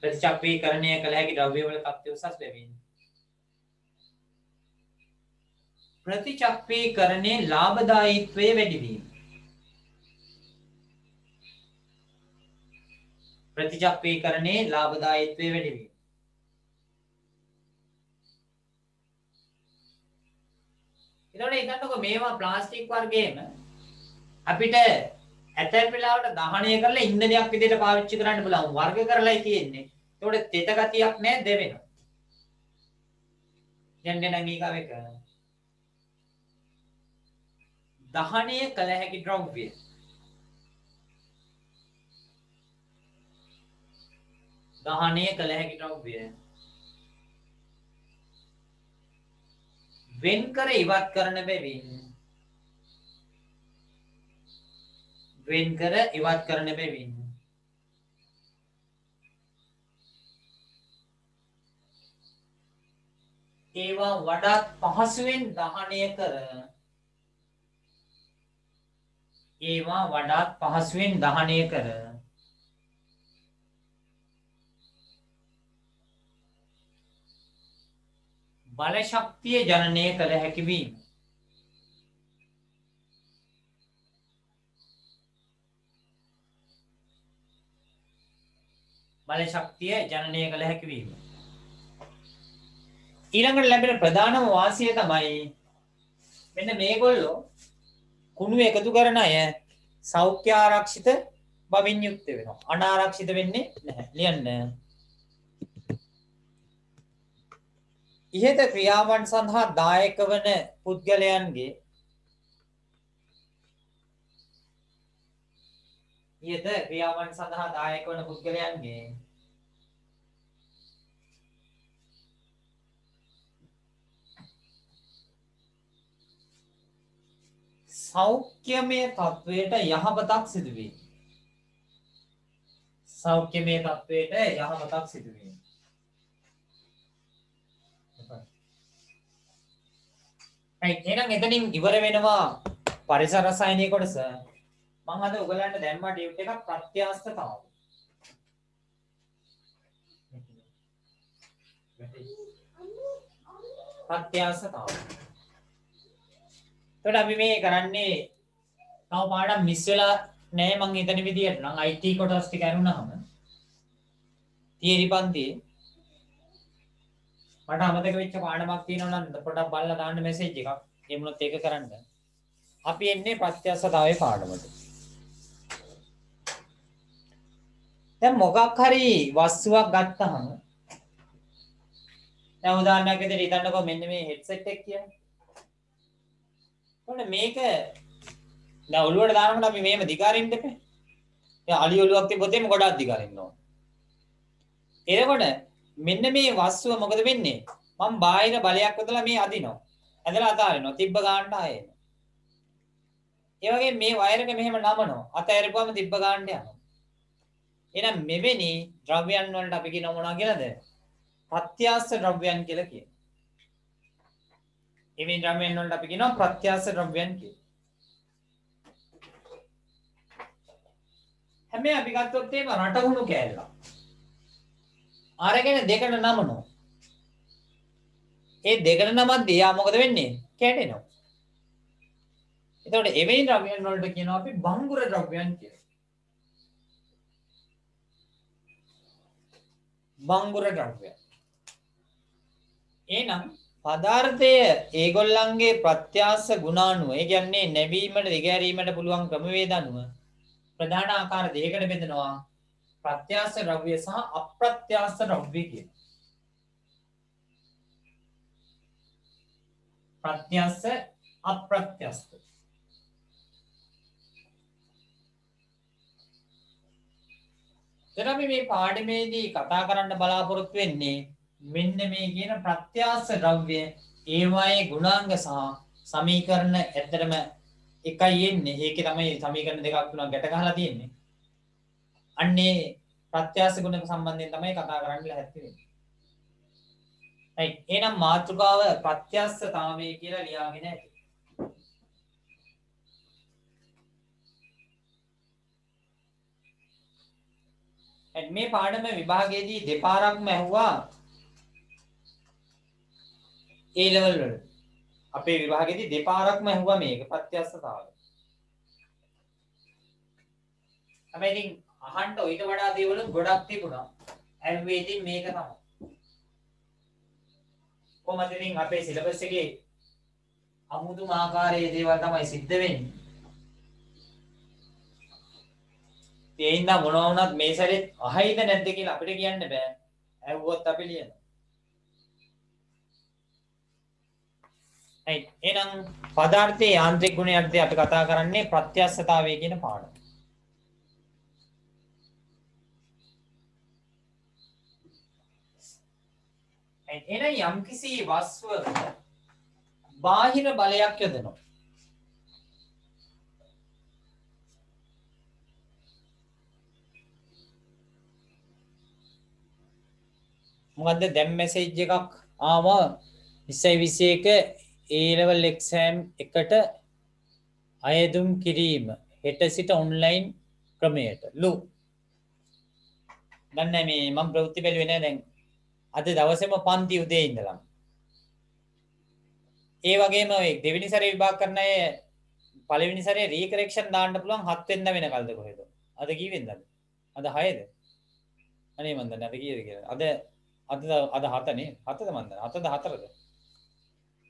ප්‍රතිචක්‍රීකරණය කළ හැකි ද්‍රව්‍යවල තත්වය උසස් බැවින් ප්‍රතිචක්‍රීකරණයේ ලාභදායීත්වය වැඩි වීම. ප්‍රතිචක්‍රීකරණයේ ලාභදායීත්වය වැඩි වීම. එතකොට හිතන්නකෝ මේවා ප්ලාස්ටික් වර්ගයේම අපිට ඇතැම් වෙලාවට දහණය කරලා ඉන්ධනයක් විදිහට පාවිච්චි කරන්න පුළුවන් වර්ග කරලායි තියෙන්නේ. ඒකට තෙත ගතියක් නැහැ දෙවෙනවා. යන්නේ නම් ඊගාව එක. දහණය කළ හැකි ද්‍රව්‍ය. දහණය කළ හැකි ද්‍රව්‍ය. වෙන් කර ඉවත් කරන බැවින් වෙන් කර ඉවත් කරන බැවින් ඒවා වඩාත් පහසුවෙන් දහණය කර ඒවා වඩාත් පහසුවෙන් දහණය කර බල ශක්තිය ජනනය කළ හැකි වීම. බල ශක්තිය ජනනය කළ හැකි වීම. ඊළඟට ලැබෙන ප්‍රධානම වාසිය තමයි මෙන්න මේගොල්ලෝ කුණු එකතු කරන අය සෞඛ්‍ය ආරක්ෂිත බවින් යුක්ත වෙනවා. අනාරක්ෂිත වෙන්නේ නැහැ. ලියන්න. ඉහත ක්‍රියාවන් සඳහා දායක වන පුද්ගලයන්ගේ ඉහත ක්‍රියාවන් සඳහා දායක වන පුද්ගලයන්ගේ සෞඛ්‍යමය තත්වයට යහපතක් සිදුවීම. සෞඛ්‍යමය තත්වයට යහපතක් සිදුවීම. එහෙනම් එතනින් ඉවර වෙනවා පරිසර රසායනික කොටස. මම අද ඔයගලන්ට දැම්මා ටියුට් එකක් ප්‍රත්‍යස්තතාව. ප්‍රත්‍යස්තතාව. එතකොට අපි මේ කරන්නේ තව පාඩම් මිස් වෙලා නැහැ මං හිතන විදියට නම් IT කොටස් ටික අරුණාම තියරි පන්තියේ මට අමතක වෙච්ච පාඩමක් තියෙනවා නම් පොඩක් බලලා දාන්න මෙසේජ් එකක්. එමුණොත් ඒක කරන්න. අපි එන්නේ ප්‍රත්‍යස්තතාවයේ පාඩමට. දැන් මොකක් හරි වස්තුවක් ගත්තහම දැන් උදාහරණයක් විදිහට හිතන්නකෝ මෙන්න මේ හෙඩ්සෙට් එක කියන්නේ. ඔන්න මේක දැන් ඔළුවට දානකොට අපි මේම දිගාරින්න එපා. දැන් අලි ඔළුවක් තිබ්බොත් එimhe ගොඩක් දිගාරින්න ඕන. එතකොට මෙන්න මේ වස්තුව මොකද වෙන්නේ? මම බාහිර බලයක් වදලා මේ අදිනවා. ඇදලා අතාරිනවා. තිබ්බ ගන්න ආයෙ. ඒ වගේ මේ වයර් එක මෙහෙම නමනවා. අතහැරපුවම තිබ්බ ගන්න යනවා. එහෙනම් මෙවැනි ද්‍රව්‍යයන් වලට අපි කියනවා මොනවා කියලාද? ප්‍රත්‍යස්ත ද්‍රව්‍යයන් කියලා කියනවා. එවැනි ද්‍රව්‍යයන් වලට අපි කියනවා ප්‍රත්‍යස්ත ද්‍රව්‍යයන් කියලා. හැබැයි අපි ගත්තොත් එහෙම රටහුණු කෑල්ල. අරගෙන දෙකට නමනවා. ඒ දෙකට නමද්දී යා මොකද වෙන්නේ? කැඩෙනවා. එතකොට එවැනි ද්‍රව්‍යයන් වලට කියනවා අපි භංගුර ද්‍රව්‍යයන් කියලා. භංගුර ද්‍රව්‍ය. එහෙනම් පදාර්ථය ඒගොල්ලන්ගේ ප්‍රත්‍යාස ගුණාණුව, ඒ කියන්නේ නැවීමට දිගහැරීමට පුළුවන් ක්‍රමවේද අනුව ප්‍රධාන ආකාර දෙකකට බෙදෙනවා. ප්‍රත්‍යාස ද්‍රව්‍ය සහ අප්‍රත්‍යාස ද්‍රව්‍ය කියන. ප්‍රත්‍යාස අප්‍රත්‍යාස. දැන් අපි මේ පාඩමේදී කතා කරන්න බලාපොරොත්තු වෙන්නේ මෙන්න මේ කියන ප්‍රත්‍යාස ද්‍රව්‍ය ඒවායේ ගුණාංග සහ සමීකරණ ඇත්තටම එකයි එන්නේ. ඒකේ තමයි සමීකරණ දෙකක් තුනක් ගැට ගහලා තියෙන්නේ. අන්නේ ප්‍රත්‍යාස ගුණ සම්බන්ධයෙන් තමයි කතා කරන්න ලැහැත්ති වෙන්නේ. right. එහෙනම් මාතෘකාව ප්‍රත්‍යස්තතාවය කියලා ලියාගෙන ඇති. මේ පාඩම විභාගයේදී දෙපාරක්ම ඇහුවා A level වල. අපේ විභාගයේදී දෙපාරක්ම ඇහුවා මේක ප්‍රත්‍යස්තතාවය. හැබැයි ඉතින් අහන්න ඊට වඩා දේවල් ගොඩක් තිබුණා. ඇහුවේ ඉතින් මේක තමයි. කොහොමද ඉතින් අපේ සිලබස් එකේ අමුතුම ආකාරයේ දේවල් තමයි සිද්ධ වෙන්නේ. ඒ හින්දා මොනවා වුණත් මේ සැරේ අහයිද නැද්ද කියලා අපිට කියන්න බෑ. ඇහුවොත් අපි ලියනවා. right එහෙනම් පදාර්ථයේ යාන්ත්‍රික ගුණයක්ද අපි කතා කරන්නේ ප්‍රත්‍යක්ෂතාවය කියන පාඩම. එහෙනම් යම්කිසි වස්තුවක බාහිර බලයක් යොදනවා. මොකද්ද දැන් මැසේජ් එකක් ආවා 2021 A level exam එකට අයදුම් කිරීම හෙට සිට ඔන්ලයින් ක්‍රමයට ලු. දැන් මේ මම ප්‍රවෘත්ති බැලුවේ නෑ දැන් අද දවසේම පන්ති උදේ ඉඳලා. ඒ වගේම ඔය දෙවෙනි සැරේ විභාග කරන අය පළවෙනි සැරේ රීකරෙක්ෂන් දාන්න පුළුවන් 7 වෙනිදා වෙනකල්ද කොහෙද? අද කී වෙනිදාද? අද 6ද? අනේ මන් දන්නේ අද කීයද කියලා. අද 7 නේ. 7ද මන් දන්නේ. 7ද 4ද?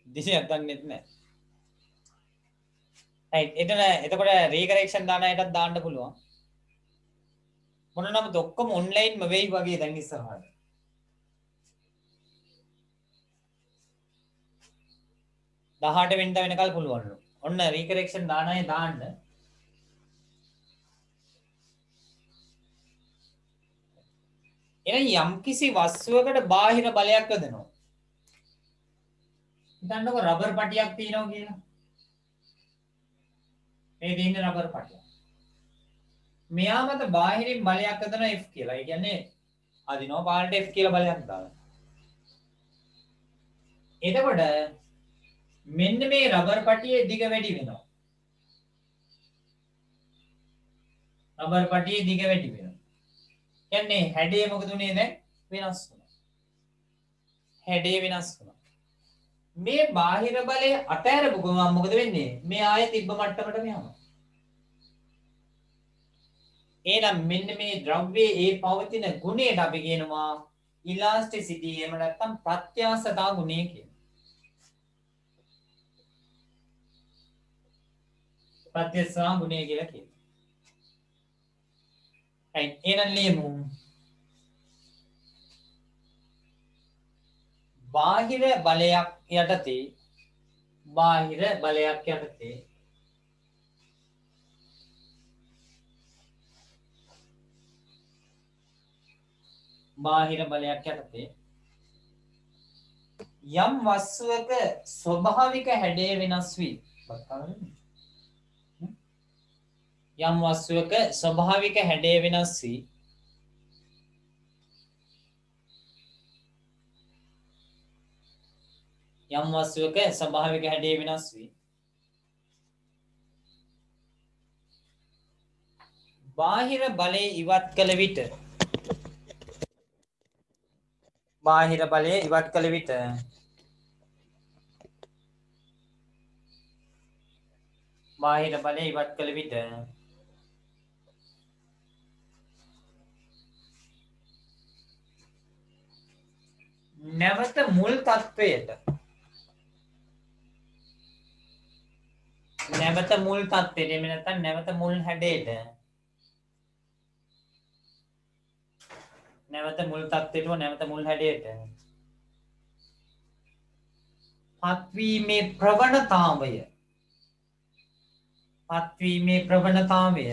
දිසියක් දන්නෙත් නැහැ. එතකොට රීකරෙක්ෂන් දාන අයටත් දාන්න පුළුවන්. මොන නමුත් ඔක්කොම ඔන්ලයින්ම වෙයි වගේ දැන් ඉස්සරහට. දහට වෙනිදා වෙනකල් පුළුවන්ලු. ඔන්න රීකරෙක්ෂන් දාන අය දාන්න. එහෙනම් යම්කිසි වස්තුවකට බාහිර බලයක් යොදනවා. හිතන්නකො රබර් පටියක් තියෙනවා කියලා. මේ තියෙන රබර් පටිය. මෙයා මත බාහිරින් බලයක් යොදන F කියලා. ඒ කියන්නේ අදිනවා පාලට F කියලා බලයක් දානවා. එතකොට මෙන්න මේ රබර් පටියේ දිග වැඩි වෙනවා. රබර් පටියේ දිග වැඩි වෙනවා. කියන්නේ හැඩය මොකද උනේ දැන් වෙනස් වුණා. හැඩය වෙනස් වුණා. මේ බාහිර බලය අතෑරපු ගමන් මොකද වෙන්නේ? මේ ආයෙ තිබ්බ මට්ටමටම යනවා. එහෙනම් මෙන්න මේ ද්‍රව්‍යයේ ඒ පවතින ගුණයට අපි කියනවා ඉලාස්ටිසිටි එහෙම නැත්නම් ප්‍රත්‍යාසතා ගුණය කියලා. ප්‍රත්‍යක්ෂා ගුණය කියලා කියනවා. right එහෙනම් ලියමු. බාහිර බලයක් යටතේ බාහිර බලයක් යටතේ බාහිර බලයක් යටතේ යම් වස්තුවක ස්වභාවික හැඩය වෙනස් වී යම් වස්තුවක ස්වභාවික හැඩය වෙනස් වී යම් වස්තුවක ස්වභාවික හැඩය වෙනස් වී බාහිර බලය ඉවත් කළ විට බාහිර බලය ඉවත් කළ විට බාහිර බලය ඉවත් කළ විට නැවත මුල් තත්වයට නැවත මුල් තත්ත්වයට එහෙම නැත්නම් නැවත මුල් හැඩයට නැවත මුල් තත්ත්වයට නැවත මුල් හැඩයට පත්වීමේ ප්‍රවණතාවය පත්වීමේ ප්‍රවණතාවය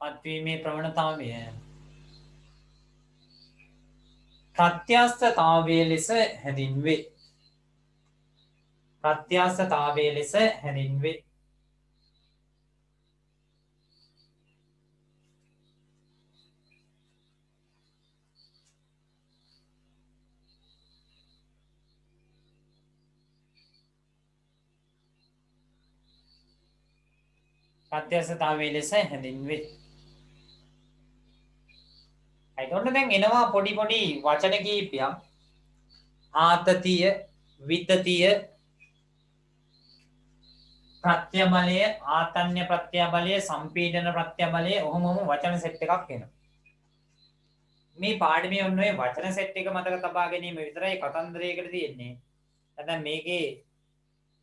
පත්වීමේ ප්‍රවණතාවය ප්‍රත්‍යස්ථතාවය ලෙස හැඳින්වේ. ප්‍රත්‍යස්ථතාවය ලෙස හැඳින්වේ. ප්‍රත්‍යස්ථතාවය ලෙස හැඳින්වේ. අයිතොන්න දැන් එනවා පොඩි පොඩි වචන කීපයක්. ආතතිය, විතතිය, ප්‍රත්‍ය බලය, ආතන්‍ය ප්‍රත්‍ය බලය, සම්පීඩන ප්‍රත්‍ය බලය ඔහොමම වචන සෙට් එකක් එනවා. මේ පාඩමේ ඔන්න ඔය වචන සෙට් එක මතක තබා ගැනීම විතරයි කතන්දරයකට තියෙන්නේ. නැත්නම් මේකේ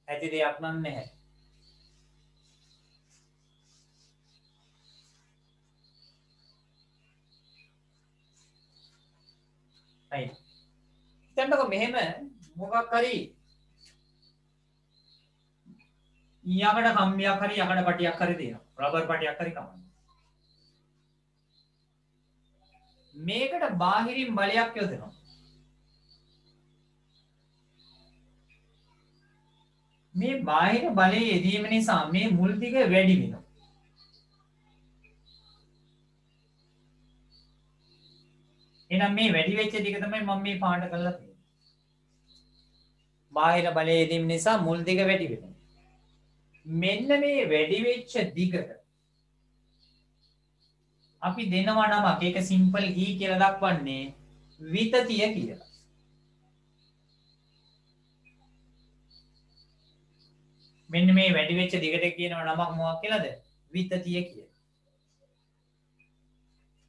ඇති දෙයක් නැහැ. right. හිතන්නකො මෙහෙම මොකක් හරි යකඩ කම්බියක් හරි යකඩ පටියක් හරි තියෙනවා. රබර් පටියක් හරි කමන්නේ. මේකට බාහිරින් බලයක් යොදනවා. මේ බාහිර බලයේ යෙදීම නිසා මේ මුල් දිග වැඩි වෙනවා. එහෙනම් මේ වැඩි වෙච්ච දිග තමයි මම මේ පාඩ කරලා තියෙන්නේ. බාහිර බලයේ යෙදීම නිසා මුල් දිග වැඩි වෙනවා. මෙන්න මේ වැඩි වෙච්ච දිගට අපි දෙනවා නමක් ඒක සිම්පල් E කියලා දක්වන්නේ විතතිය කියලා. මෙන්න මේ වැඩි වෙච්ච දිගට කියනවා නමක් මොකක් කියලාද? විතතිය කියලා.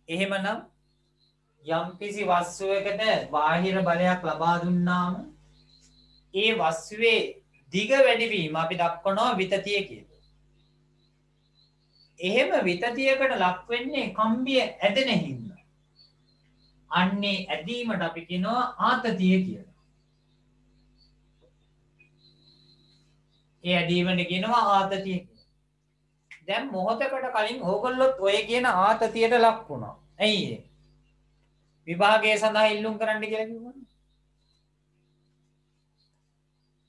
එහෙමනම් යම්කිසි වස්තුවකට බාහිර බලයක් ලබා දුන්නාම ඒ වස්තුවේ දිග වැඩිවීම අපි දක්වනවා විතතිය කියලා. එහෙම විතතියකට ලක් වෙන්නේ කම්බිය ඇදෙන හින්දා. අන්නේ ඇදීමට අපි කියනවා ආතතිය කියලා. ඒ ඇදීමට කියනවා ආතතිය කියලා. දැන් මොහොතකට කලින් ඕගොල්ලොත් ඔය කියන ආතතියට ලක් වුණා. ඇයි ඒ? විභාගය සඳහා ඉල්ලුම් කරන්න කියලා කිව්වනේ.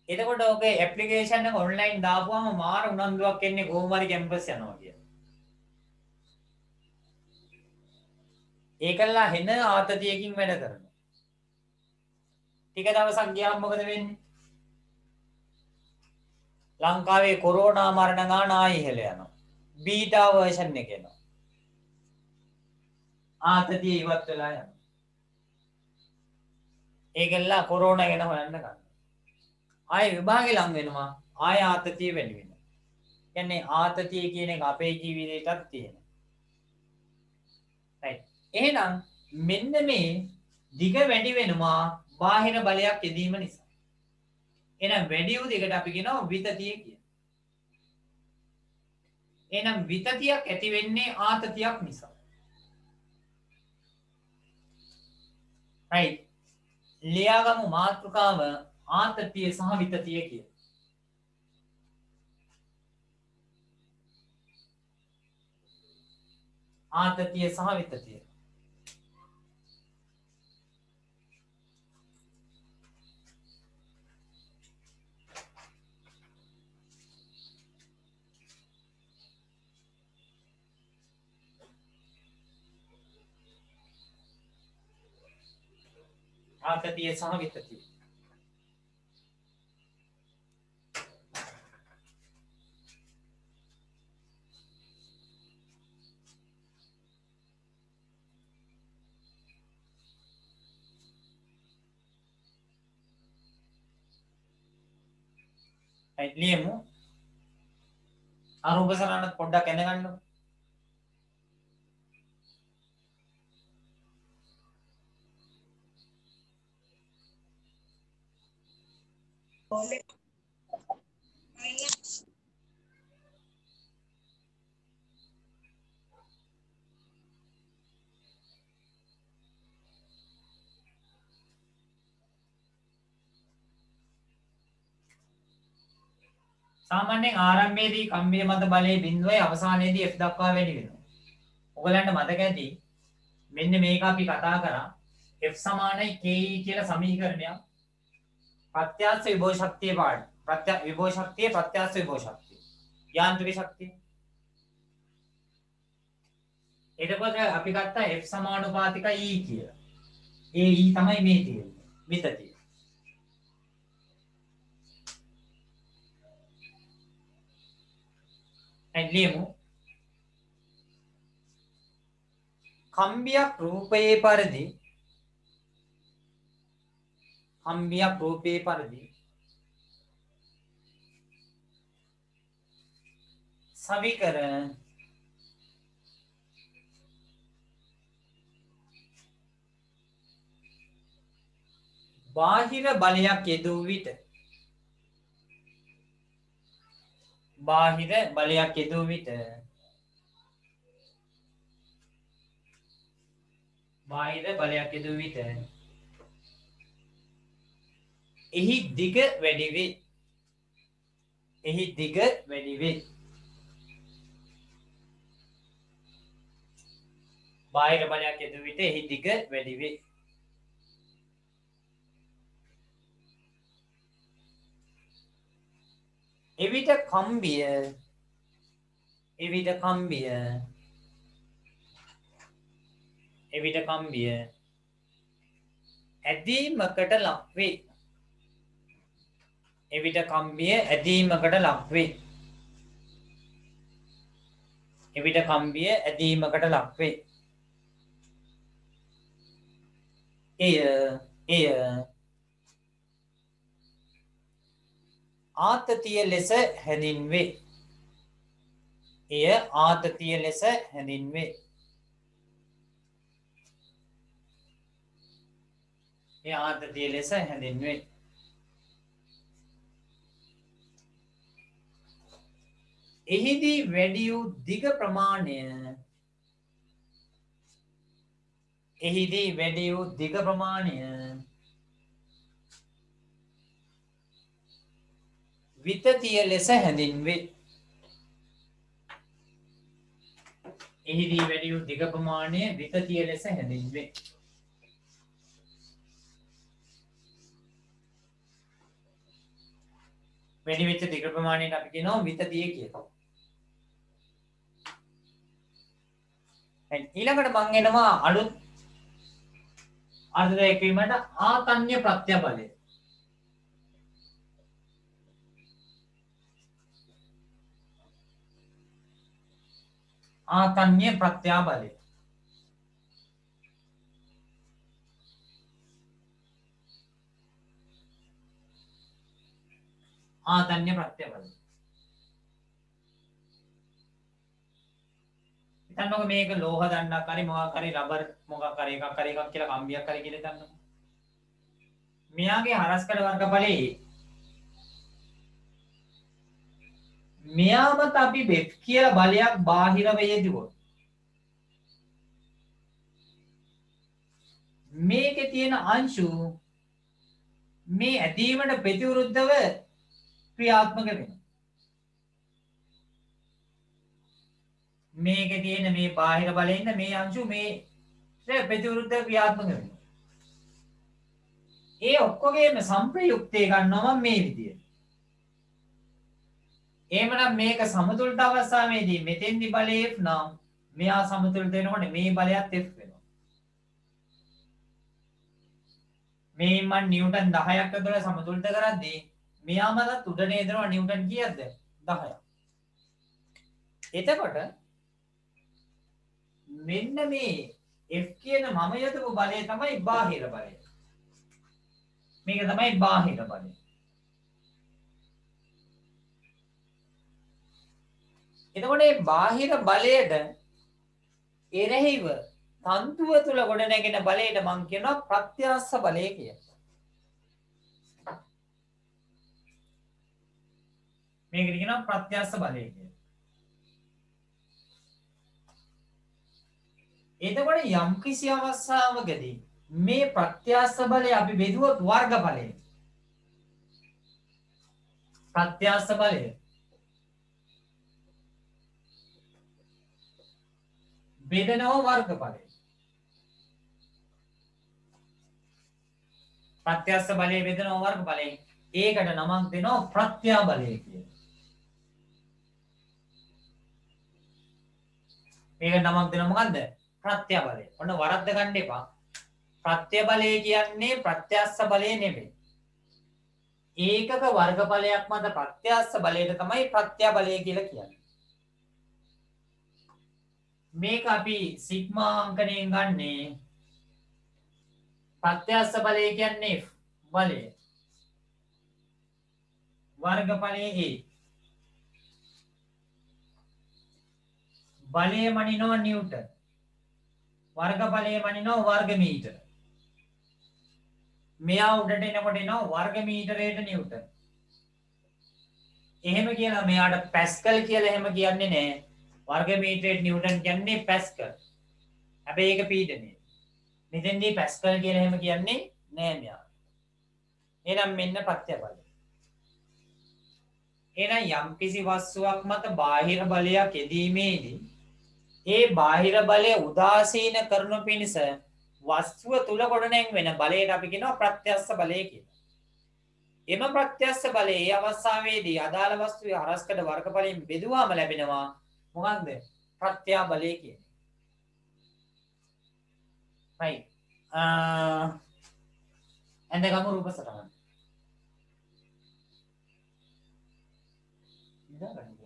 එතකොට ඔගේ ඇප්ලිකේෂන් එක ඔන්ලයින් දාපුවම මාර උනන්දුවක් එන්නේ කොහොම හරි කැම්පස් යනවා කියලා. ඒකලා හෙන ආතතියකින් වැඩ කරනවා. ටික දවසක් ගියාම මොකද වෙන්නේ? ලංකාවේ කොරෝනා මරණ ගාන ආයෙ ඉහළ යනවා. බීටා වර්ෂන් එක එනවා. ආතතිය ඉවත් වෙලා යනවා. ඒකලා කොරෝනා ගැන හොයන්න ගන්නවා. ආයෙ විභාගෙ ලඟ වෙනවා. ආයෙ ආතතිය වැඩි වෙනවා. කියන්නේ ආතතිය කියන එක අපේ ජීවිතේටත් තියෙනවා. right. එහෙනම් මෙන්න මේ දිග වැඩි වෙනවා බාහිර බලයක් යෙදීම නිසා. එහෙනම් වැඩි වූ දිගට අපි කියනවා විතතිය කියලා. එහෙනම් විතතියක් ඇති වෙන්නේ ආතතියක් නිසා. right. ලියාගමු මාතෘකාව ආතතිය සහ විතතිය කියලා. ආතතිය සහ විතතිය. ආතතිය සහ විතතිය. right. ලියමු. අරූප සරණත් පොඩ්ඩක් ඇඳගන්නකො. සාමාන්‍යයෙන් ආරම්භයේදී කම්බිය මත බලයේ 0යි අවසානයේදී F දක්වා වැඩි වෙනවා. ඔයගලන්ට මතක ඇති මෙන්න මේක අපි කතා කරා F සමානයි KE කියලා සමීකරණයක්. ප්‍රත්‍යක්ෂ විභව ශක්තිය පාඩ. විභව ශක්තිය ප්‍රත්‍යක්ෂ විභව ශක්තිය. යාන්ත්‍රික ශක්තිය. එතකොට අපි ගත්තා F සමානුපාතිකයි E කියලා. ඒ E තමයි මේ තියෙන්නේ. විතතිය. ලියමු. කම්බියක් රූපයේ පරිදි සවිකරණ බාහිර බලයක් යෙදූ විට බාහිර බලයක් යෙදූ විට බාහිර බලයක් යෙදූ විට එහි දිග වැඩි වේ. එහි දිග වැඩි වේ. බාහිර බලයක් යෙදූ විට එහි දිග වැඩි වේ. එවිට කම්බිය එවිට කම්බිය එවිට කම්බිය ඇදීමකට ලක් වේ. එවිට කම්බිය ඇදීමකට ලක් වේ. එවිට කම්බිය ඇදීමකට ලක් වේ. එය ආතතිය ලෙස හැඳින්වේ. එය ආතතිය ලෙස හැඳින්වේ. එය ආතතිය ලෙස හැඳින්වේ. එහිදී වැඩි වූ දිග ප්‍රමාණය එහිදී වැඩි වූ දිග ප්‍රමාණය විතතිය ලෙස හැඳින්වේ. එහිදී වැඩි වූ දිග ප්‍රමාණය විතතිය ලෙස හැඳින්වේ. වැඩි වෙච්ච දිග ප්‍රමාණයට අපි කියනවා විතතිය කියලා. ඊළඟට මම එනවා අලුත් අර්ථ දැක්වීමට ආතන්‍ය ප්‍රත්‍ය බලය. ආතන්‍ය ප්‍රත්‍ය බලය. ආතන්‍ය ප්‍රත්‍ය බලය. හිතන්නකො මේක ලෝහ දණ්ඩක් හරි මොකක් හරි රබර් මොකක් හරි එකක් කියලා කම්බියක් හරි කියලා හිතන්නකො. මෙයාගේ හරස්කඩ වර්ගඵලයේ මෙයාමත් අපි F කියලා බලයක් බාහිරව යෙදුවොත් මේකේ තියෙන අංශු මේ ඇදීමට ප්‍රතිවිරුද්ධව ක්‍රියාත්මක වෙනවා. මේකේ තියෙන මේ බාහිර බලයෙන් මේ අංශු මේ ප්‍රතිවිරුද්ධව ක්‍රියාත්මක වෙනවා. ඒ ඔක්කොගේම සම්ප්‍රයුක්තය ගන්නවා මේ විදියට. එහෙමනම් මේක සමතුලිත අවස්ථාවේදී මෙතෙන්දි බලය F නම් මෙයා සමතුලිත වෙනකොට මේ බලයත් F වෙනවා. මේ මම නිව්ටන් 10ක් ඇතුළේ සමතුලිත කරද්දී මෙයාම උඩ නේදනවා නිව්ටන් කීයක්ද 10ක්. එතකොට මෙන්න මේ F කියන මම යොදපු බලය තමයි බාහිර බලය. මේක තමයි බාහිර බලය. එතකොට මේ බාහිර බලයට එරෙහිව තන්තුව තුල ගොඩ නැගෙන බලයට මම කියනවා ප්‍රත්‍යස්ස බලය කියලා. මේකට කියනවා ප්‍රත්‍යස්ස බලය කියලා. එතකොට යම් කිසි අවස්ථාවකදී මේ ප්‍රත්‍යස්ස බලය අපි බෙදුවොත් වර්ගඵලය. ප්‍රත්‍යස්ස බලය බෙදනවා වර්ගඵලය. ප්‍රත්‍යස්ස බලය බෙදනවා වර්ගඵලය. ඒකට නමක් දෙනවා ප්‍රත්‍ය බලය කියලා. මේකට නමක් දෙනවා මොකද්ද? ප්‍රත්‍ය බලය. ඔන්න වරද්ද ගන්න එපා. ප්‍රත්‍ය බලය කියන්නේ ප්‍රත්‍යස්ස බලය නෙමෙයි. ඒකක වර්ගඵලයක් මත ප්‍රත්‍යස්ස බලයට තමයි ප්‍රත්‍ය බලය කියලා කියන්නේ. මේක අපි සිග්මා අංකණයෙන් ගන්නේ ප්‍රත්‍යස්ස බලය කියන්නේ F බලය වර්ගඵලයේ A බලය මනිනවා නිව්ටන්. වර්ග බලය මනිනවා වර්ග මීටර. මෙයා උඩට එනකොට එනවා වර්ග මීටරයට නිව්ටන්. එහෙම කියලා මෙයාට පැස්කල් කියලා එහෙම කියන්නේ නැහැ. වර්ග මීටරයට නිව්ටන් කියන්නේ පැස්කල්. හැබැයි ඒක පීඩනය. මෙතෙන්දී පැස්කල් කියලා එහෙම කියන්නේ නෑ මෙයා. එහෙනම් මෙන්න පත්‍ය බලය. එහෙනම් යම්කිසි වස්තුවක් මත බාහිර බලයක් යෙදීමේදී ඒ බාහිර බලය උදාසීන කරනු පිණිස වස්තුව තුල ගොඩනැගෙන බලයට අපි කියනවා ප්‍රත්‍යස්ස බලය කියලා. එම ප්‍රත්‍යස්ස බලය ඒ අවස්ථාවේදී අදාළ වස්තුවේ හරස්කඩ වර්ගඵලයෙන් බෙදුවාම ලැබෙනවා මොකක්ද? ප්‍රත්‍යා බලය කියන්නේ. right. ඇඳගමු රූප සටහන. ඉඳගන්න.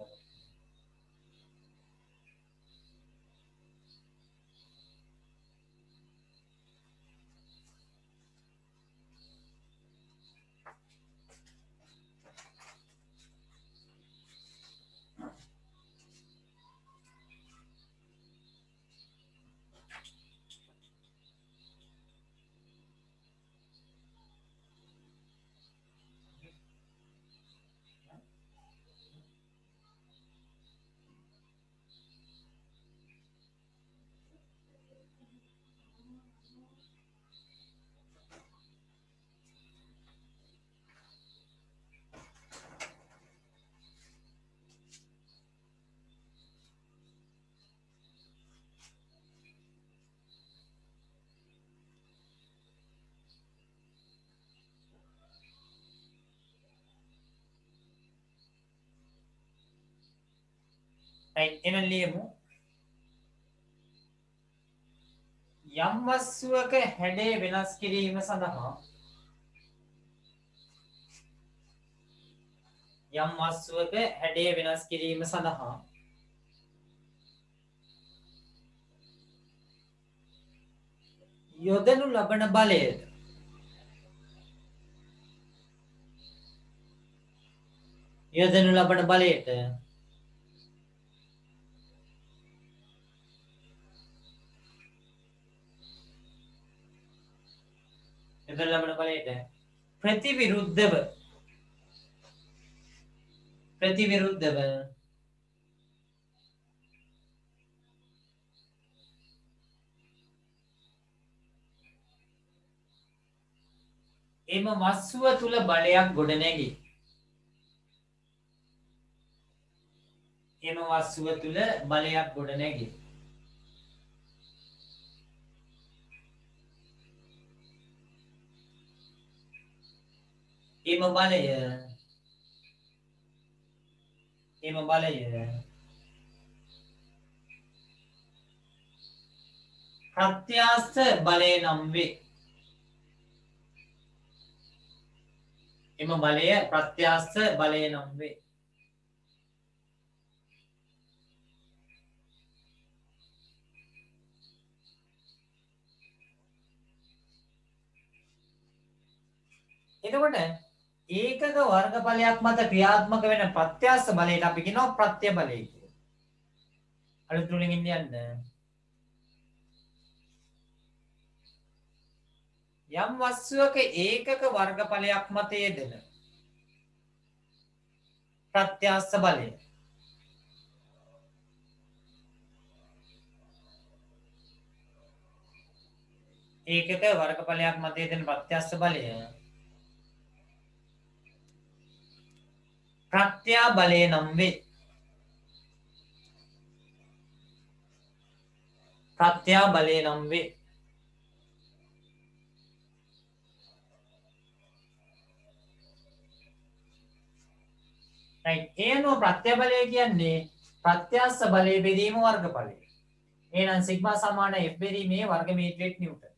right. එහෙනම් ලියමු. යම් වස්තුවක හැඩය වෙනස් කිරීම සඳහා යොදනු ලබන බලයට ප්‍රතිවිරුද්ධව එම වස්තුව තුල බලයක් ගොඩනැගේ. එම වස්තුව තුල බලයක් ගොඩනැගේ. එම බලය ප්‍රත්‍යස්ත බලය නම් වේ. එම බලය ප්‍රත්‍යස්ත බලය නම් වේ. එතකොට ඒකක වර්ගඵලයක් මත ක්‍රියාත්මක වෙන ප්‍රත්‍යස්ත බලයට අපි කියනවා ප්‍රත්‍ය බලය කියලා. අලුත් රුලින් ඉන්න යම් වස්තුවක ඒකක වර්ගඵලයක් මත යෙදෙන ප්‍රත්‍යස්ත බලය ඒකක වර්ගඵලයක් මත යෙදෙන ප්‍රත්‍යස්ත බලය ප්‍රත්‍යා බලය නම් වේ. ප්‍රත්‍යා බලය නම් වේ. right. ඒ අනුව ප්‍රත්‍ය බලය කියන්නේ ප්‍රත්‍යස්ස බලය බෙදීම වර්ගඵලය. එහෙනම් සිග්මා සමාන F බෙදීමේ වර්ග මීටරයට නිව්ටන්.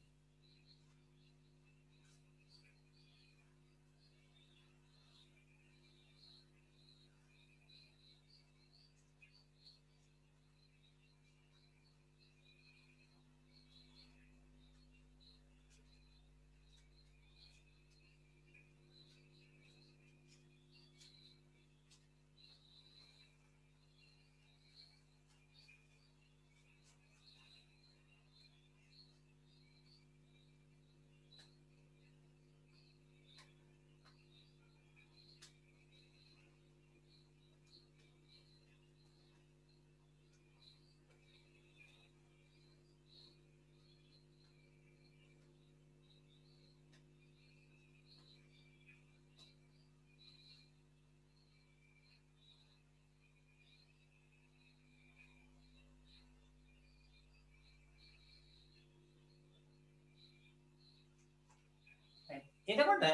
එතකොට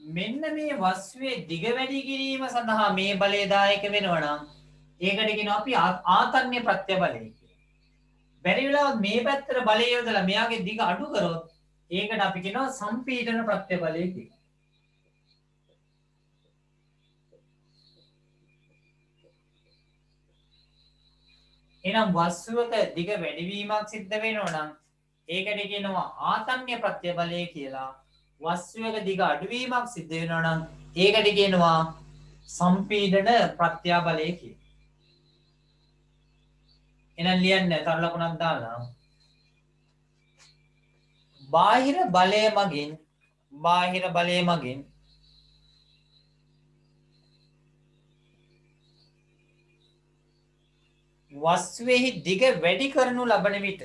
මෙන්න මේ වස්තුවේ දිග වැඩි කිරීම සඳහා මේ බලය දායක වෙනවා නම් ඒකට කියනවා අපි ආතන්‍ය ප්‍රත්‍ය බලය කියලා. බැරි වෙලාවත් මේ පැත්තට බලය යොදලා මෙයාගේ දිග අඩු කරොත් ඒකට අපි කියනවා සම්පීඩන ප්‍රත්‍ය බලය කියලා. එහෙනම් වස්තුවක දිග වැඩිවීමක් සිද්ධ වෙනවා නම් ඒකට කියනවා ආතන්‍ය ප්‍රත්‍ය බලය කියලා. වස්තුවක දිග අඩුවීමක් සිද්ධ වෙනවා නම් ඒකට කියනවා සම්පීඩන ප්‍රත්‍ය බලය කියලා. එහෙනම් ලියන්න තර ලකුණක් දාලා බාහිර බලය මගින් වස්තුවේහි දිග වැඩි කරනු ලබන විට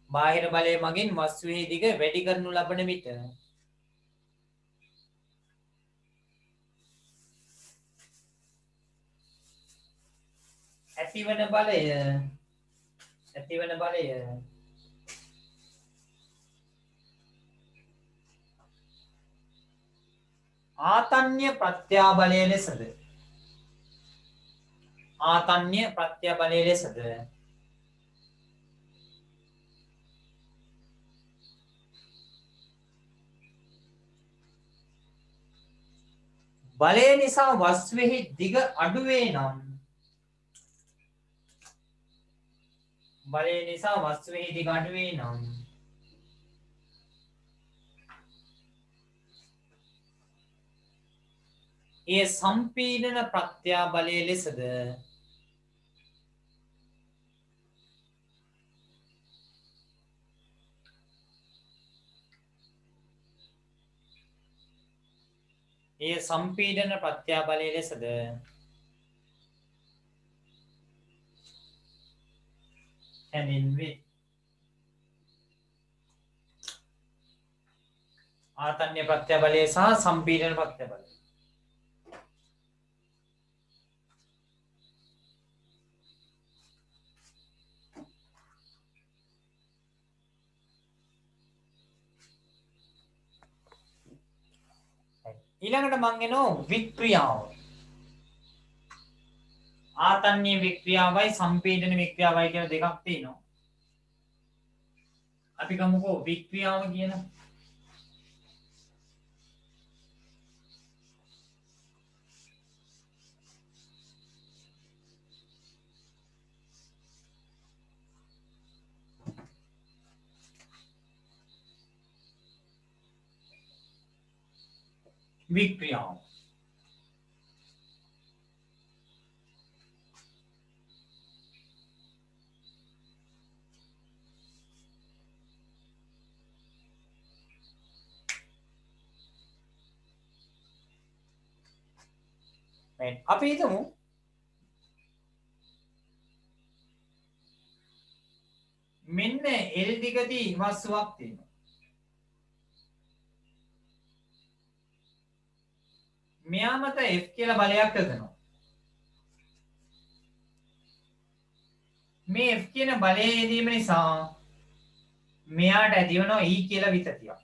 බාහිර බලය මගින් වස්තුවේහි දිග වැඩි කරනු ලබන විට ඇතිවන බලය ආතන්‍ය ප්‍රත්‍යාබලය ලෙසද බලය නිසා වස්තුවේහි දිග අඩුවේ නම් ඒ සම්පීඩන ප්‍රත්‍යාබලය ලෙසද හැඳින්වේ. ආතන්‍ය ප්‍රත්‍යාබලය සහ සම්පීඩන ප්‍රත්‍යාබලය. ඊළඟට මං එනවා වික්‍රියාව. ආතන්‍ය වික්‍රියාවයි සම්පීඩන වික්‍රියාවයි කියලා දෙකක් තියෙනවා. අපි ගමුකෝ වික්‍රියාව කියන වික්‍රියාව. අපි හිතමු මෙන්න L දිගදී වස්තුවක් තියෙනවා. මෙයා මත F කියලා බලයක් යොදනවා. මේ F කියන බලය යෙදීම නිසා මෙයාට ඇති වෙනවා E කියලා විතතියක්.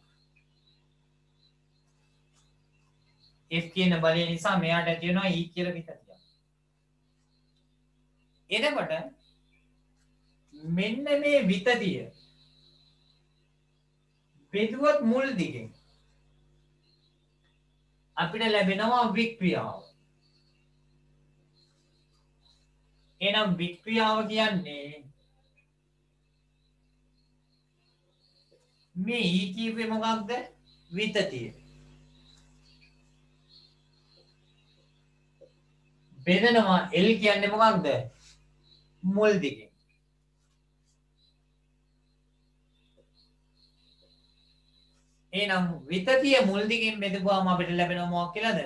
F කියන බලය නිසා මෙයාට ඇති වෙනවා E කියලා විතතියක්. එතකොට මෙන්න මේ විතතිය බෙදුවත් මුල් දිගෙන් අපිට ලැබෙනවා වික්‍රියාව. එහෙනම් වික්‍රියාව කියන්නේ මේ E කියුවේ මොකක්ද? විතතිය. බෙදනවා L කියන්නේ මොකක්ද? මුල් දිගෙන්. එහෙනම් විතතිය මුල් දිගෙන් බෙදුවාම අපිට ලැබෙනවා මොකක් කියලාද?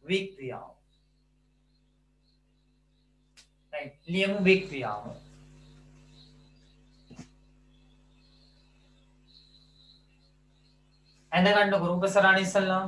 වික්‍රියාව. right ලියමු වික්‍රියාව. ඇඳ ගන්න ගුරුප සරණ ඉස්සල්ලා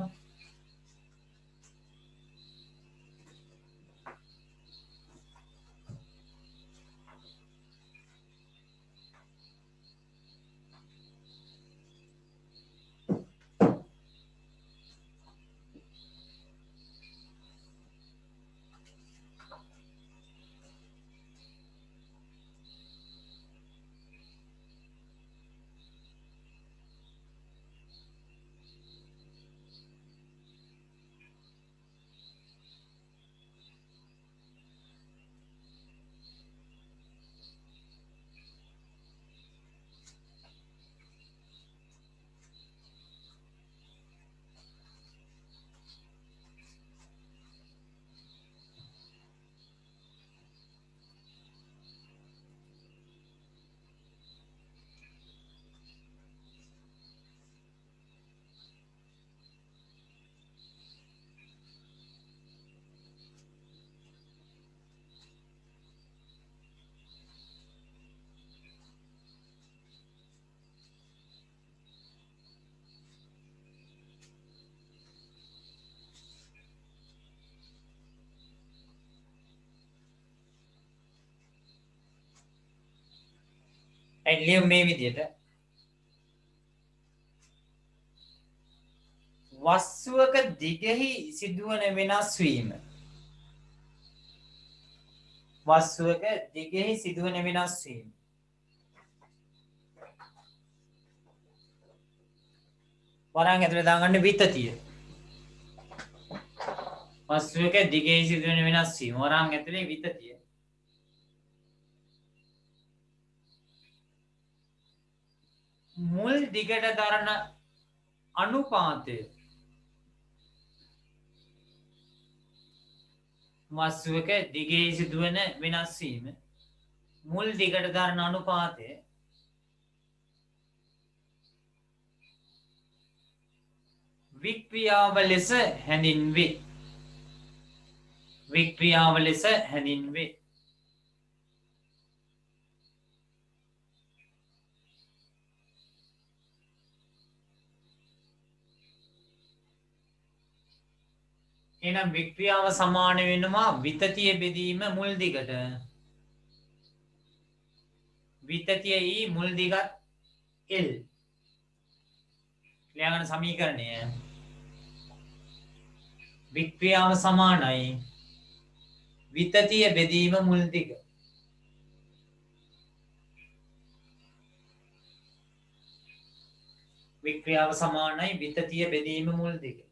ලියමු මේ විදිහට. වස්තුවක දිගෙහි සිදුවන වෙනස් වීම. වස්තුවක දිගෙහි සිදුවන වෙනස් වීම. වරන් ඇතුලේ දාගන්න විතතිය. වස්තුවක දිගෙහි සිදුවන වෙනස් වීම. වරන් ඇතුලේ විතතිය. මුල් දිගට දරන අනුපාතය. වස්තුවක දිගෙහි සිදුවන වෙනස් වීම. මුල් දිගට දරන අනුපාතය වික්‍රියාව ලෙස හැඳින්වේ. වික්‍රියාව ලෙස හැඳින්වේ. එහෙනම් වික්‍රියාව සමාන වෙනවා විතතිය බෙදීම මුල් දිගට. විතතිය E මුල් දිගත් L. ලියාගන්න සමීකරණය. වික්‍රියාව සමානයි විතතිය බෙදීම මුල් දිග. වික්‍රියාව සමානයි විතතිය බෙදීම මුල් දිග.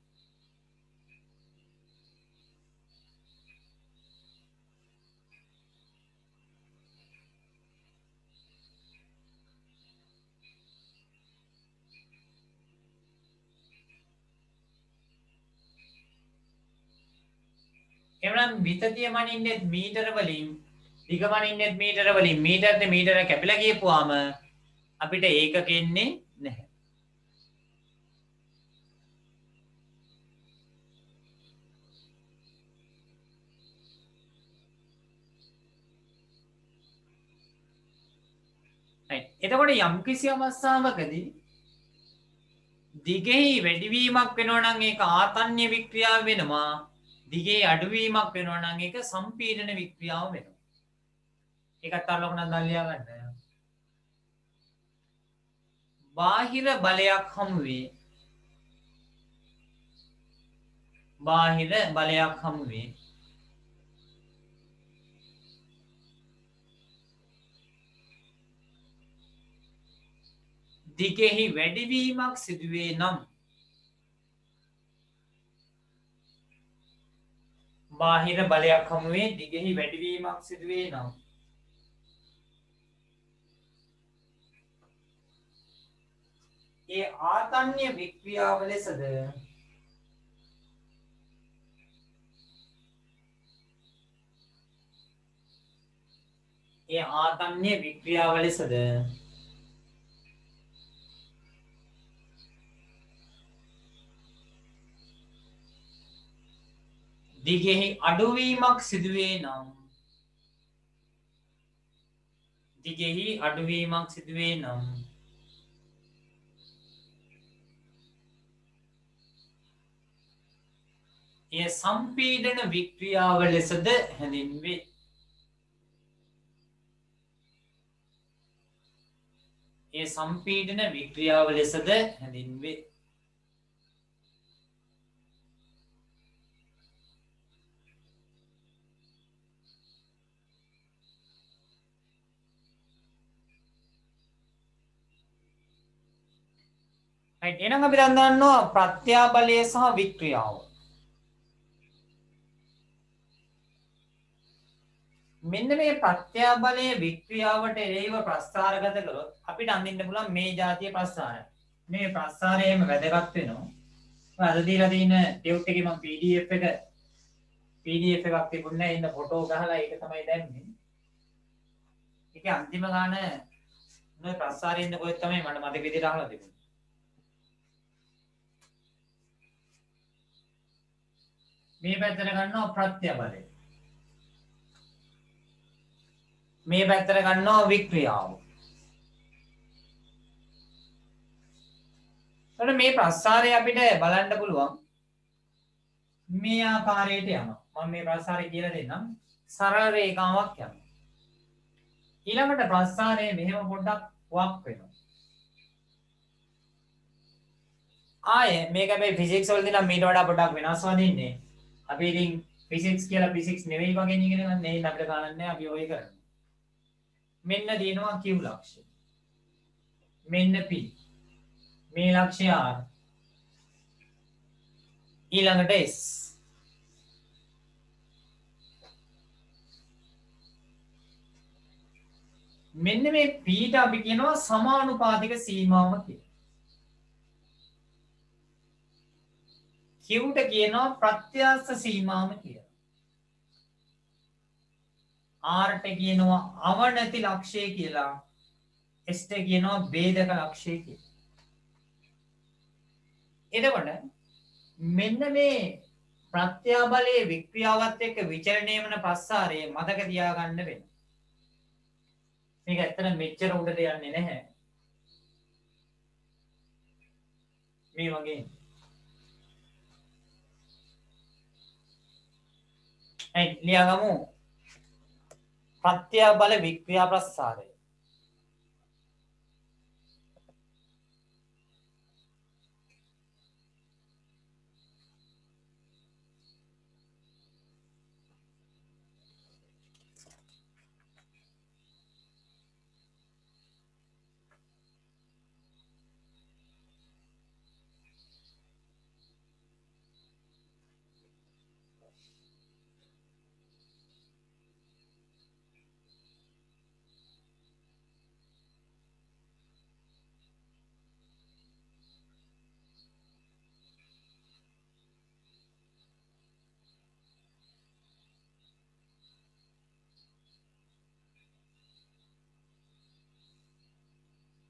එවනම් විතතිය මනින්නෙත් මීටර වලින් දිග මනින්නෙත් මීටර වලින් මීටරට මීටර කැපිලා ගියපුවාම අපිට ඒකක එන්නේ නැහැ. එතකොට යම්කිසි අවස්ථාවකදී දිගෙහි වැඩිවීමක් වෙනවා නම් ඒක ආතන්‍ය වික්‍රියාව වෙනවා. දිගේ අඩුවීමක් වෙනවා නම් ඒක සම්පීඩන වික්‍රියාව වෙනවා. ඒකත් අර ලොකු නම් ලියා ගන්න. බාහිර බලයක් හමුවේ බාහිර බලයක් හමුවේ දිගෙහි වැඩිවීමක් සිදුවේ නම් බාහිර බලයක් හමුවේ දිගෙහි වැඩිවීමක් සිදුවේ නම් ඒ ආතන්‍ය වික්‍රියාව ලෙසද ඒ ආතන්‍ය වික්‍රියාව ලෙසද දිගෙහි අඩුවීමක් සිදුවේ නම් දිගෙහි අඩුවීමක් සිදුවේ නම් එය සම්පීඩන වික්‍රියාව ලෙසද හැඳින්වේ. එය සම්පීඩන වික්‍රියාව ලෙසද හැඳින්වේ. එහෙනම් අපි දැන් දන්නවා ප්‍රත්‍යාබලය සහ වික්‍රියාව. මෙන්න මේ ප්‍රත්‍යාබලය වික්‍රියාවට එරෙහිව ප්‍රස්ථාරගත කළොත් අපිට අඳින්න පුළුවන් මේ જાතිය ප්‍රස්ථාරය. මේ ප්‍රස්ථාරයේම වැදගත් වෙනවා. අද දීලා තියෙන ටියුට් එකේ මම PDF එකක් තිබුණේ නැහැ. ඉන්න ෆොටෝ ගහලා ඒක තමයි දැම්මේ. ඒකේ අන්තිම ගාන මේ ප්‍රස්ථාරයේ ඉන්න කොහෙද තමයි මට මතක විදිහට අහලා තිබුණේ. මේ පැත්තට ගන්නවා ප්‍රත්‍යාබලය. මේ පැත්තට ගන්නවා වික්‍රියාව. එතකොට මේ ප්‍රස්ථාරය අපිට බලන්න පුළුවන් මේ ආකාරයට යනවා. මම මේ ප්‍රස්ථාරය කියලා දෙන්නම්. සරල රේඛාවක් යනවා. ඊළඟට ප්‍රස්ථාරය මෙහෙම පොඩ්ඩක් වක් වෙනවා. ආයේ මේක මේ ෆිසික්ස් වලදී නම් මීට වඩා පොඩ්ඩක් වෙනස් වදින්නේ. අපි ඉතින් ෆිසික්ස් කියලා ෆිසික්ස් නෙවෙයි වගේ ඉගෙන ගන්න නේ අපිට ගන්න නැහැ අපි ඔය කරන්නේ. මෙන්න දිනනවා Q ලක්ෂය. මෙන්න P. මේ ලක්ෂය R. ඊළඟට S. මෙන්න මේ P ට අපි කියනවා සමානුපාතික සීමාව කියලා. Q ට කියනවා ප්‍රත්‍යස්ත සීමාව කියලා. R ට කියනවා අවනති ලක්ෂය කියලා. S ට කියනවා ભેදක ලක්ෂය කියලා. එතකොට මෙන්න මේ ප්‍රත්‍යාබලයේ වික්‍රියාවත් එක්ක විචලනය වන ප්‍රස්ථාරය මතක තියාගන්න වෙනවා. මේක ඇත්තට මෙච්චර උඩට යන්නේ නැහැ. මේ වගේ. ලියාගමු ප්‍රත්‍යාබල වික්‍රියා ප්‍රස්ථාරය.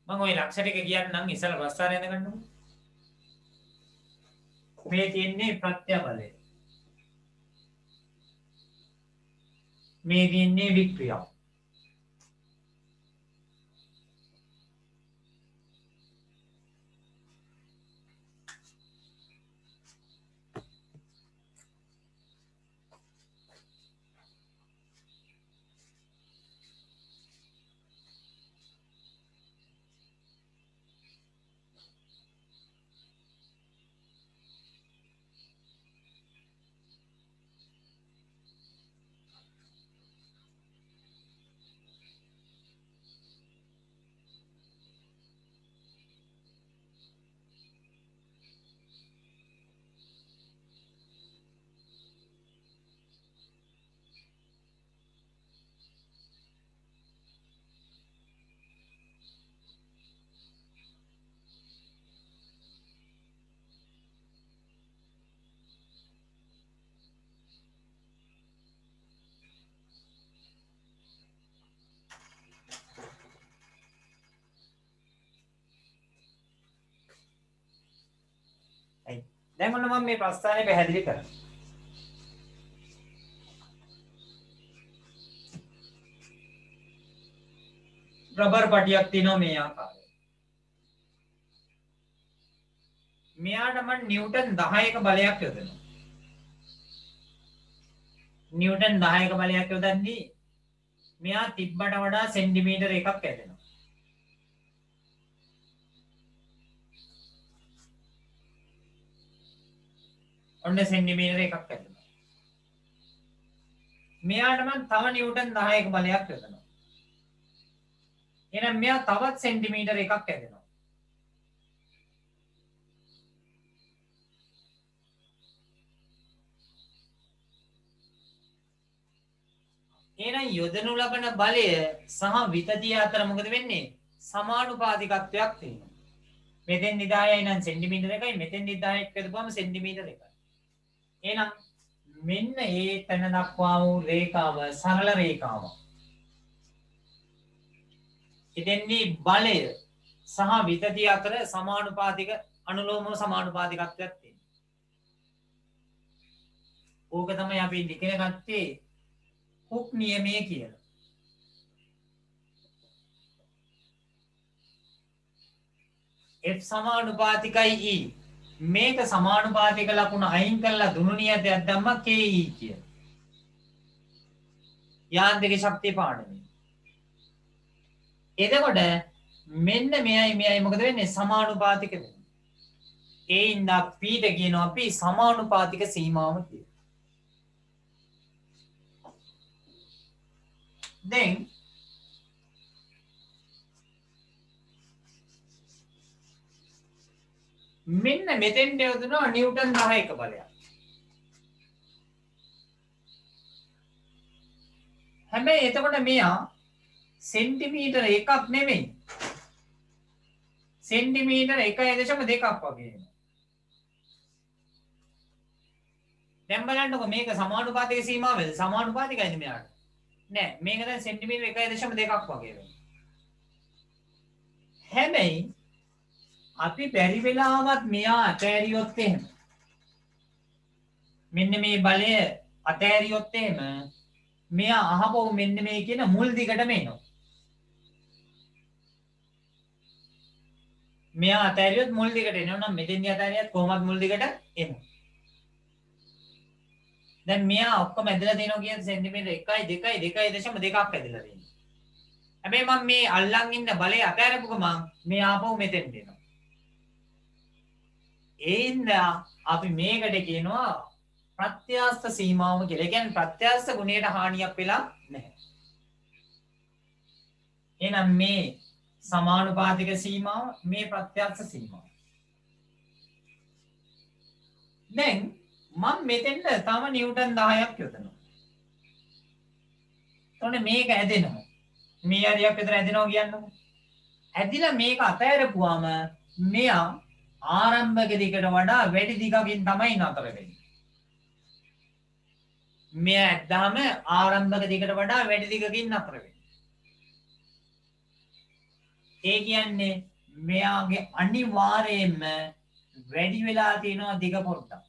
මම ওই ලක්ෂ ටික කියන්නම් ඉස්සලා ප්‍රස්ථාරය හඳගන්නමු. මේ තියෙන්නේ ප්‍රත්‍යාබලය. මේ තියෙන්නේ වික්‍රියාව. දැන් ඔන්න මම මේ ප්‍රස්ථාරය පැහැදිලි කරනවා. රබර් පටියක් තියෙනවා මේ ආකාරයට. මෙයාට මම නිව්ටන් 10ක බලයක් යොදනවා. නිව්ටන් 10ක බලයක් යොදන්නේ මෙයා තිබ්බට වඩා සෙන්ටිමීටර එකක් ඇදෙනවා. ඔන්න සෙන්ටිමීටර එකක් ඇදෙනවා. මෙයාට මම තව නිව්ටන් 10ක බලයක් යොදනවා. එහෙනම් මෙයා තවත් සෙන්ටිමීටර එකක් ඇදෙනවා. එහෙනම් යොදනු ලබන බලය සහ විතතිය අතර මොකද වෙන්නේ? සමානුපාතිකත්වයක් තියෙනවා. මෙතෙන් 10යි නම් සෙන්ටිමීටර එකයි, මෙතෙන් 10ක් යොදපුවම සෙන්ටිමීටර එකයි. එහෙනම් මෙන්න ඒ තැන දක්වා වූ රේඛාව සරල රේඛාවක්. ඉතින්දී බලය සහ විතතිය අතර සමානුපාතික අනුලෝම සමානුපාතිකත්වයක් තියෙනවා. ඕක තමයි අපි ඉගෙන ගත්තේ හුක් නියමය කියලා. F සමානුපාතිකයි E. මේක සමානුපාතික ලකුණ අයින් කරලා දුනු නියතයක් දැම්ම KE කියලා. යාන්ත්‍රික ශක්තිය පාඩමේ. එතකොට මෙන්න මෙයයි මොකද වෙන්නේ සමානුපාතික වෙනවා. ඒ ඉඳලා පීට කියනවා අපි සමානුපාතික සීමාව කියලා. දැන් මෙන්න මෙතෙන්ට යොදනවා නිව්ටන් 10ක බලයක්. හැබැයි එතකොට මෙයා සෙන්ටිමීටර එකක් නෙමෙයි. සෙන්ටිමීටර 1.2ක් වගේ එනවා. දැන් බලන්නකො මේක සමානුපාතික සීමාවද? සමානුපාතිකයිද මෙයාට? නෑ මේක දැන් සෙන්ටිමීටර 1.2ක් වගේ වෙනවා. හැබැයි අපි බැරි වෙලාවත් මෙයා අතෑරියොත් එහෙම මෙන්න මේ බලය අතෑරියොත් එහෙම මෙයා අහපො මෙන්න මේ කියන මුල් දිගටම එනවා. මෙයා අතෑරියොත් මුල් දිගට එනවා නම් මෙතෙන්දී අතෑරියත් කොහොමද මුල් දිගට එනවා. දැන් මෙයා ඔක්කොම ඇදලා දෙනවා කියන්නේ සෙන්ටිමීටර 1 2 2.2ක් ඇදලා දෙනවා. හැබැයි මම මේ අල්ලන් ඉන්න බලය අතෑරපු ගමන් මේ ආපහු මෙතෙන්ට එනවා. ඒින්ද අපි මේකට කියනවා ප්‍රත්‍යස්ත සීමාව කියලා. ඒ කියන්නේ ප්‍රත්‍යස්ත ගුණයට හානියක් වෙලා නැහැ. එහෙනම් මේ සමානුපාතික සීමාව මේ ප්‍රත්‍යස්ත සීමාව. දැන් මම මෙතෙන්ට තම නිව්ටන් 10ක් යොදනවා. එතකොට මේක ඇදෙනවා. මේ හරියක් විතර ඇදෙනවා කියන්නකො. ඇදිලා මේක අතෑරපුවාම මෙයා ආරම්භක දිගට වඩා වැඩි දිගකින් තමයි නතර වෙන්නේ. මෙයා ඇද්දාම ආරම්භක දිගට වඩා වැඩි දිගකින් නතර වෙන්නේ. ඒ කියන්නේ මෙයාගේ අනිවාර්යයෙන්ම වැඩි වෙලා තියෙනවා දිග පොට්ටක්.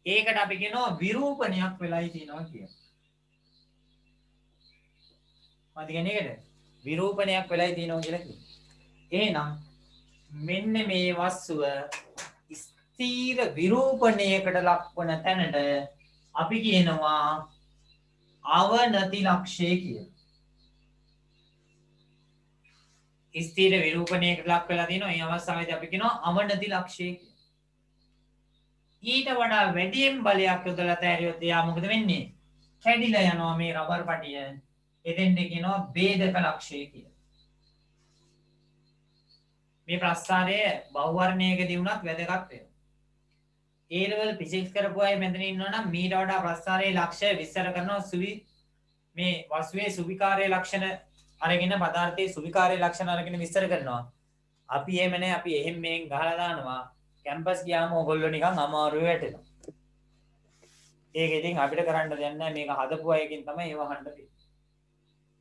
ඒකට අපි කියනවා විරූපණයක් වෙලයි තියෙනවා කියලා. මම කියන්නේ ඒකට විරූපණයක් වෙලයි තියෙනවා කියලා කියනවා. එහෙනම් මෙන්න මේ වස්තුව ස්ථීර විරූපණයකට ලක්වන තැනට අපි කියනවා අවනති ලක්ෂය කියලා. ස්ථීර විරූපණයකට ලක් වෙලා තියෙනවා. මේ අවස්ථාවේදී අපි කියනවා අවනති ලක්ෂය කියලා. ඊට වඩා වැඩියෙන් බලයක් යොදලා තෑරියොත් එයා මොකද වෙන්නේ? කැඩිලා යනවා මේ රබර් පටිය. එතෙන්ට කියනවා ભેදක ලක්ෂය කියලා. මේ ප්‍රස්ථාරය බහුවර්ණයකදී වුණත් වැදගත් වෙනවා. A level physics කරපු අය මෙතන ඉන්නවා නම් මීට වඩා ප්‍රස්ථාරයේ ලක්ෂය විස්තර කරනවා මේ වස්තුවේ සුවිකාර්ය ලක්ෂණ අරගෙන පදාර්ථයේ සුවිකාර්ය ලක්ෂණ අරගෙන විස්තර කරනවා. අපි එහෙම නැහැ. අපි එහෙම මෙහෙන් ගහලා දානවා. කැම්පස් ගියාම ඕගොල්ලෝ නිකන් අමාරුවේ වැටෙනවා. ඒක ඉතින් අපිට කරන්න දෙයක් නැහැ. මේක හදපු අයකින් තමයි ඒව අහන්න තියෙන්නේ.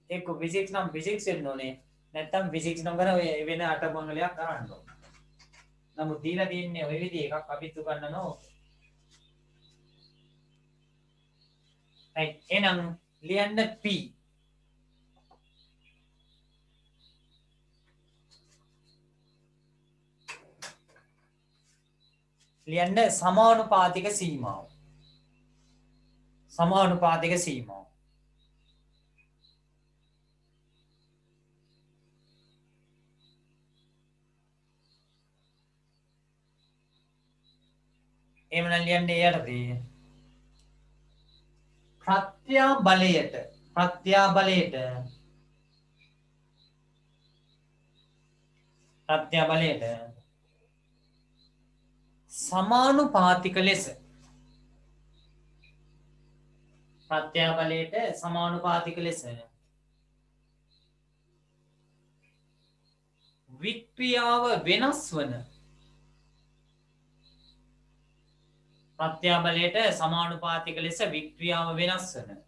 එක්ක ෆිසික්ස් නම් ෆිසික්ස් වෙන්න ඕනේ. නැත්තම් ෆිසික්ස් නම් කරන ඔය වෙන අටමංගලයක් කරන්න ඕනේ. නමුත් දීලා තියෙන්නේ ඔය විදිහ එකක් අපිත් උගන්නනවා. right එහෙනම් ලියන්න P ලියන්න සමානුපාතික සීමාව. සමානුපාතික සීමාව. එහෙම නම් ලියන්නේ යටදී ප්‍රත්‍යාබලයට සමානුපාතික ලෙස වික්‍රියාව වෙනස් වන ප්‍රත්‍යාබලයට සමානුපාතික ලෙස වික්‍රියාව වෙනස් වන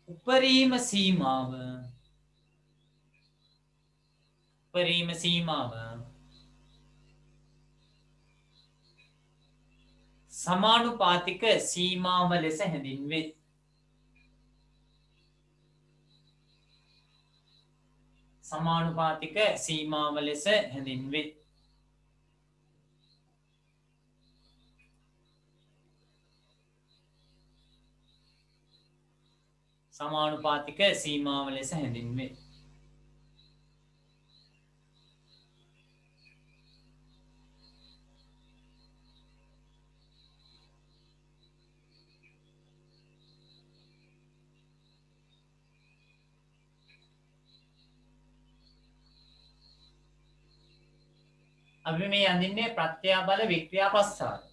උපරිම සීමාව සමානුපාතික සීමාව ලෙස හැඳින්වේ. සමානුපාතික සීමාව ලෙස හැඳින්වේ. සමානුපාතික සීමාව ලෙස හැඳින්වේ. අපි මේ අඳින්නේ ප්‍රත්‍යාබල වික්‍රියා ප්‍රස්ථාර.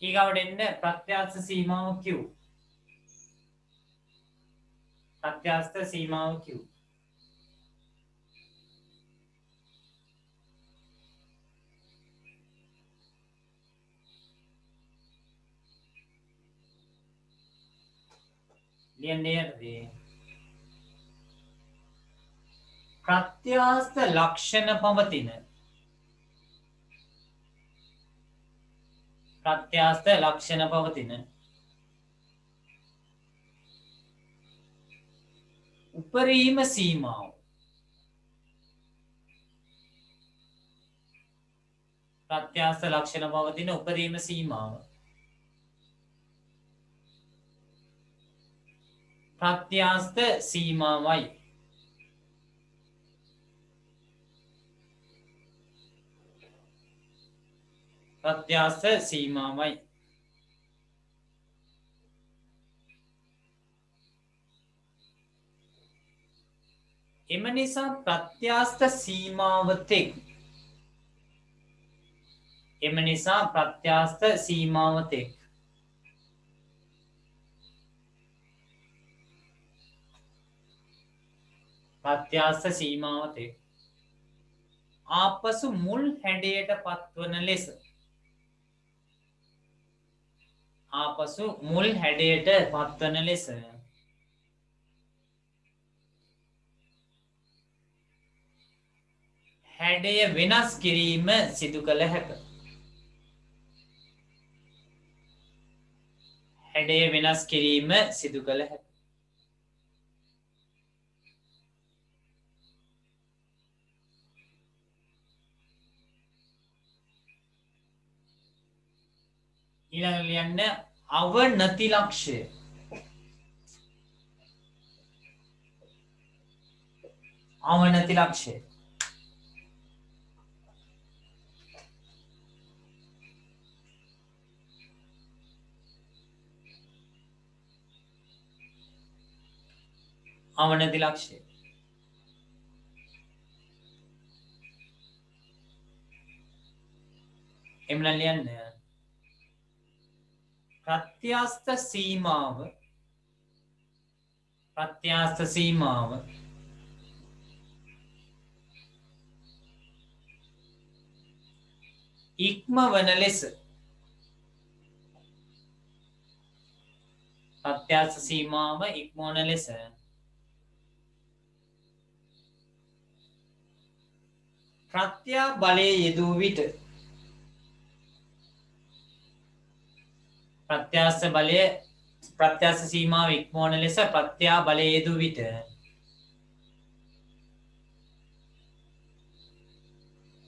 ඊගවට එන්න ප්‍රත්‍යස්ත සීමාව Q. ප්‍රත්‍යස්ත සීමාව Q. ලියන්නේ ප්‍රත්‍යස්ත ලක්ෂණ පවතින ප්‍රත්‍යස්ත ලක්ෂණ පවතින උපරිම සීමාව ප්‍රත්‍යස්ත ලක්ෂණ පවතින උපරිම සීමාව ප්‍රත්‍යස්ත සීමාවයි. ප්‍රත්‍යස්ත සීමාවයි. එම නිසා ප්‍රත්‍යස්ත සීමාවතෙක් එම නිසා ප්‍රත්‍යස්ත සීමාවතෙක් ප්‍රත්‍යස්ත සීමාවතෙක් ආපසු මුල් හැඩයට පත්වන ලෙස ආපසු මුල් හැඩයට පත්වන ලෙස හැඩය වෙනස් කිරීම සිදු කළ හැක. හැඩය වෙනස් කිරීම සිදු කළ හැක. ඊළඟ ලියන්න අවනති ලක්ෂය. අවනති ලක්ෂය. අවනති ලක්ෂය. එම්න ලියන්න ප්‍රත්‍යස්ත සීමාව ඉක්මවන ලෙස ප්‍රත්‍යස්ත සීමාව ඉක්මවන ලෙස ප්‍රත්‍යා බලයේ යෙදූ විට ප්‍රත්‍යස්ත සීමාව ඉක්මවන ලෙස ප්‍රත්‍යා බලයේ යෙදූ විට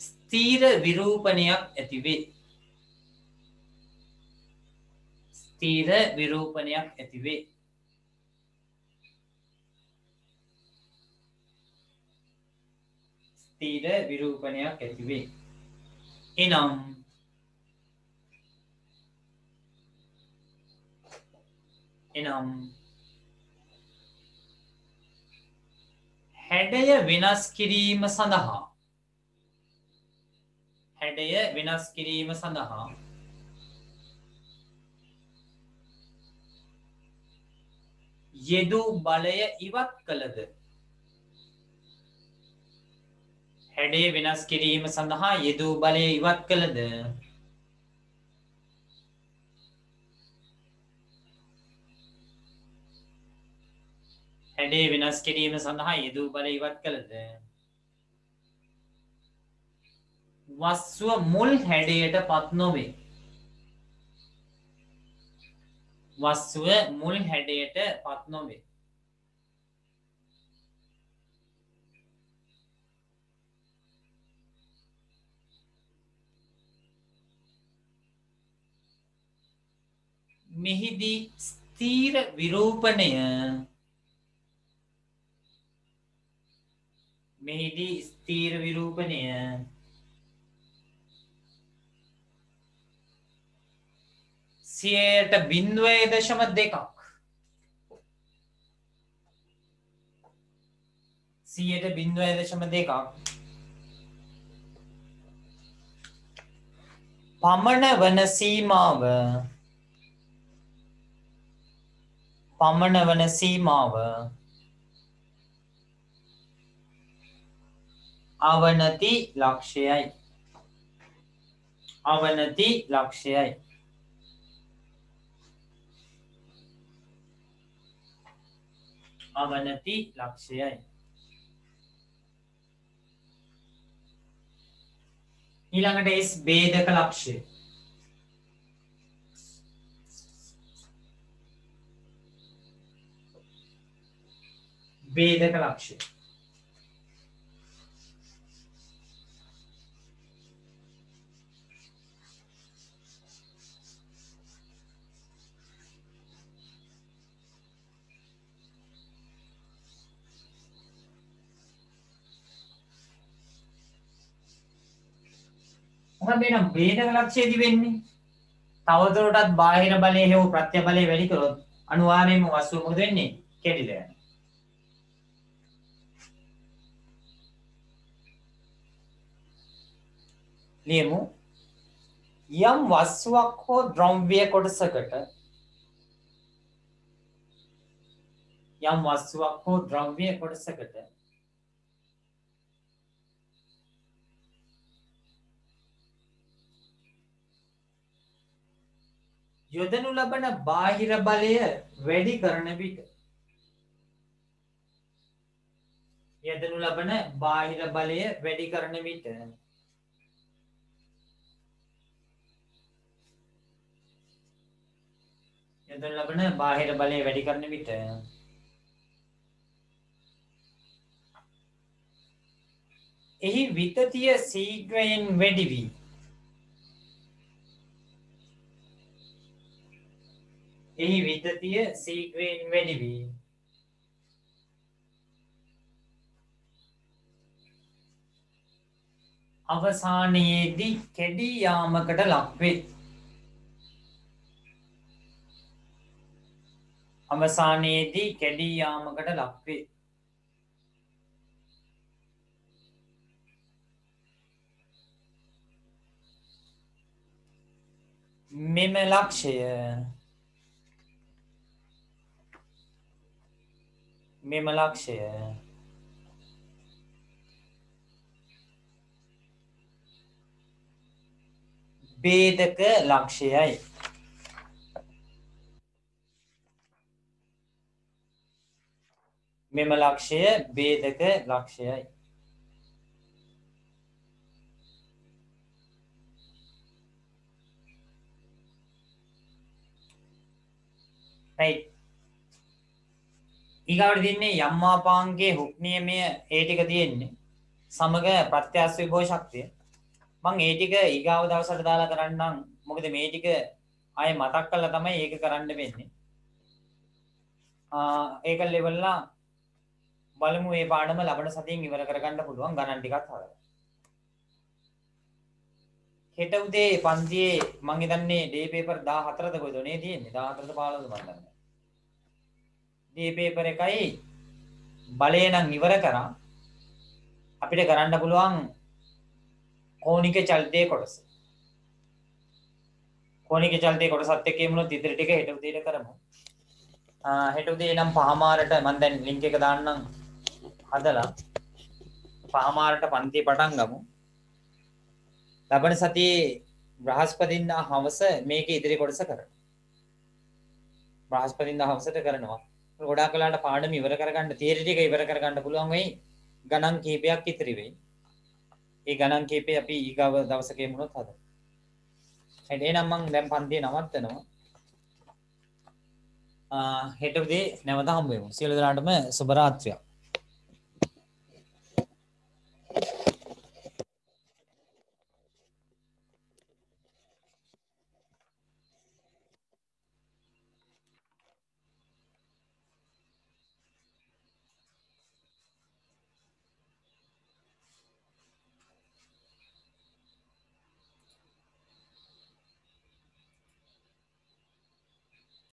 ස්ථීර විරූපණයක් ඇතිවේ. ස්ථීර විරූපණයක් ඇතිවේ. ස්ථීර විරූපණයක් ඇතිවේ. එනම් හැඩය වෙනස් කිරීම සඳහා යෙදූ බලය ඉවත් කළද හැඩය වෙනස් කිරීම සඳහා යෙදූ බලය ඉවත් කළද හැඩේ වෙනස් කිරීම සඳහා යෙදූ බලය ඉවත් කළද වස්තුව මුල් හැඩයට පත් නොවේ. වස්තුව මුල් හැඩයට පත් නොවේ. මෙහිදී ස්ථීර විරූපණය මෙහිදී ස්ථීර විරූපණය 0.2ක් 0.2ක් පමණ වන සීමාව අවනති ලක්ෂයයි ඊළඟට S ભેදක ලක්ෂය මොකද එනම් ભેදක ලක්ෂයේදී වෙන්නේ තවදුරටත් බාහිර බලය හේව ප්‍රත්‍ය බලය වැඩි කරොත් අනිවාර්යයෙන්ම වස්තුව මොකද වෙන්නේ කැඩිලා යනවා ලියමු යම් වස්තුවක් හෝ ද්‍රව්‍ය කොටසකට යොදනු ලබන බාහිර බලය වැඩි කරන විට එහි විතතිය ශීඝ්‍රයෙන් වැඩි වී අවසානයේදී කැඩී යාමකට ලක්වේ. මෙම ලක්ෂය ભેදක ලක්ෂයයි. මෙම ලක්ෂය ભેදක ලක්ෂයයි. right. ඊගාවට දින්නේ යම්මාපාංගේ හුක් නියමය ඒ ටික තියෙන්නේ සමග ප්‍රත්‍යස්ස විභව ශක්තිය. මම ඒ ටික ඊගාව දවසට දාලා කරන්නම්. මොකද මේ ටික ආයේ මතක් කරලා තමයි ඒක කරන්න වෙන්නේ. ඒක ලෙවල්ලා බලමු මේ පාඩම ලබන සතියෙන් ඉවර කරගන්න පුළුවන් ගණන් ටිකක් හදලා. හෙට උදේ පන්තියේ මම හිතන්නේ ඩේ පේපර් 14ද කොයිද නේ තියෙන්නේ 14ද 15ද මම දන්නේ. ඩේ පේපර් එකයි බලය නම් ඉවර කරා අපිට කරන්න පුළුවන් කෝණික චලිතයේ කොටස. කෝණික චලිතයේ කොටසත් එක්ක එමුණොත් ඉදිරි ටික හෙට උදේට කරමු. හෙට උදේ නම් 5:00ට මම දැන් ලින්ක් එක දාන්නම් හදලා 5:00ට පන්තිය පටන් ගමු. ලබන සතියේ බ්‍රහස්පතින්දා හවස මේක ඉදිරි කොටස කරනවා. බ්‍රහස්පතින්දා හවසට කරනවා. ගොඩාක් වෙලාවට පාඩම ඉවර කරගන්න තියරි ටික ඉවර කරගන්න පුළුවන් වෙයි. ගණන් කීපයක් ඉතිරි වෙයි. ඒ ගණන් කීපේ අපි ඊගව දවසක එමුණොත් හදමු. එහෙනම් මම දැන් පන්තිය නවත්තනවා. හෙට උදේ නැවත හම්බ වෙමු. සියලු දෙනාටම සුබ රාත්‍රියක්.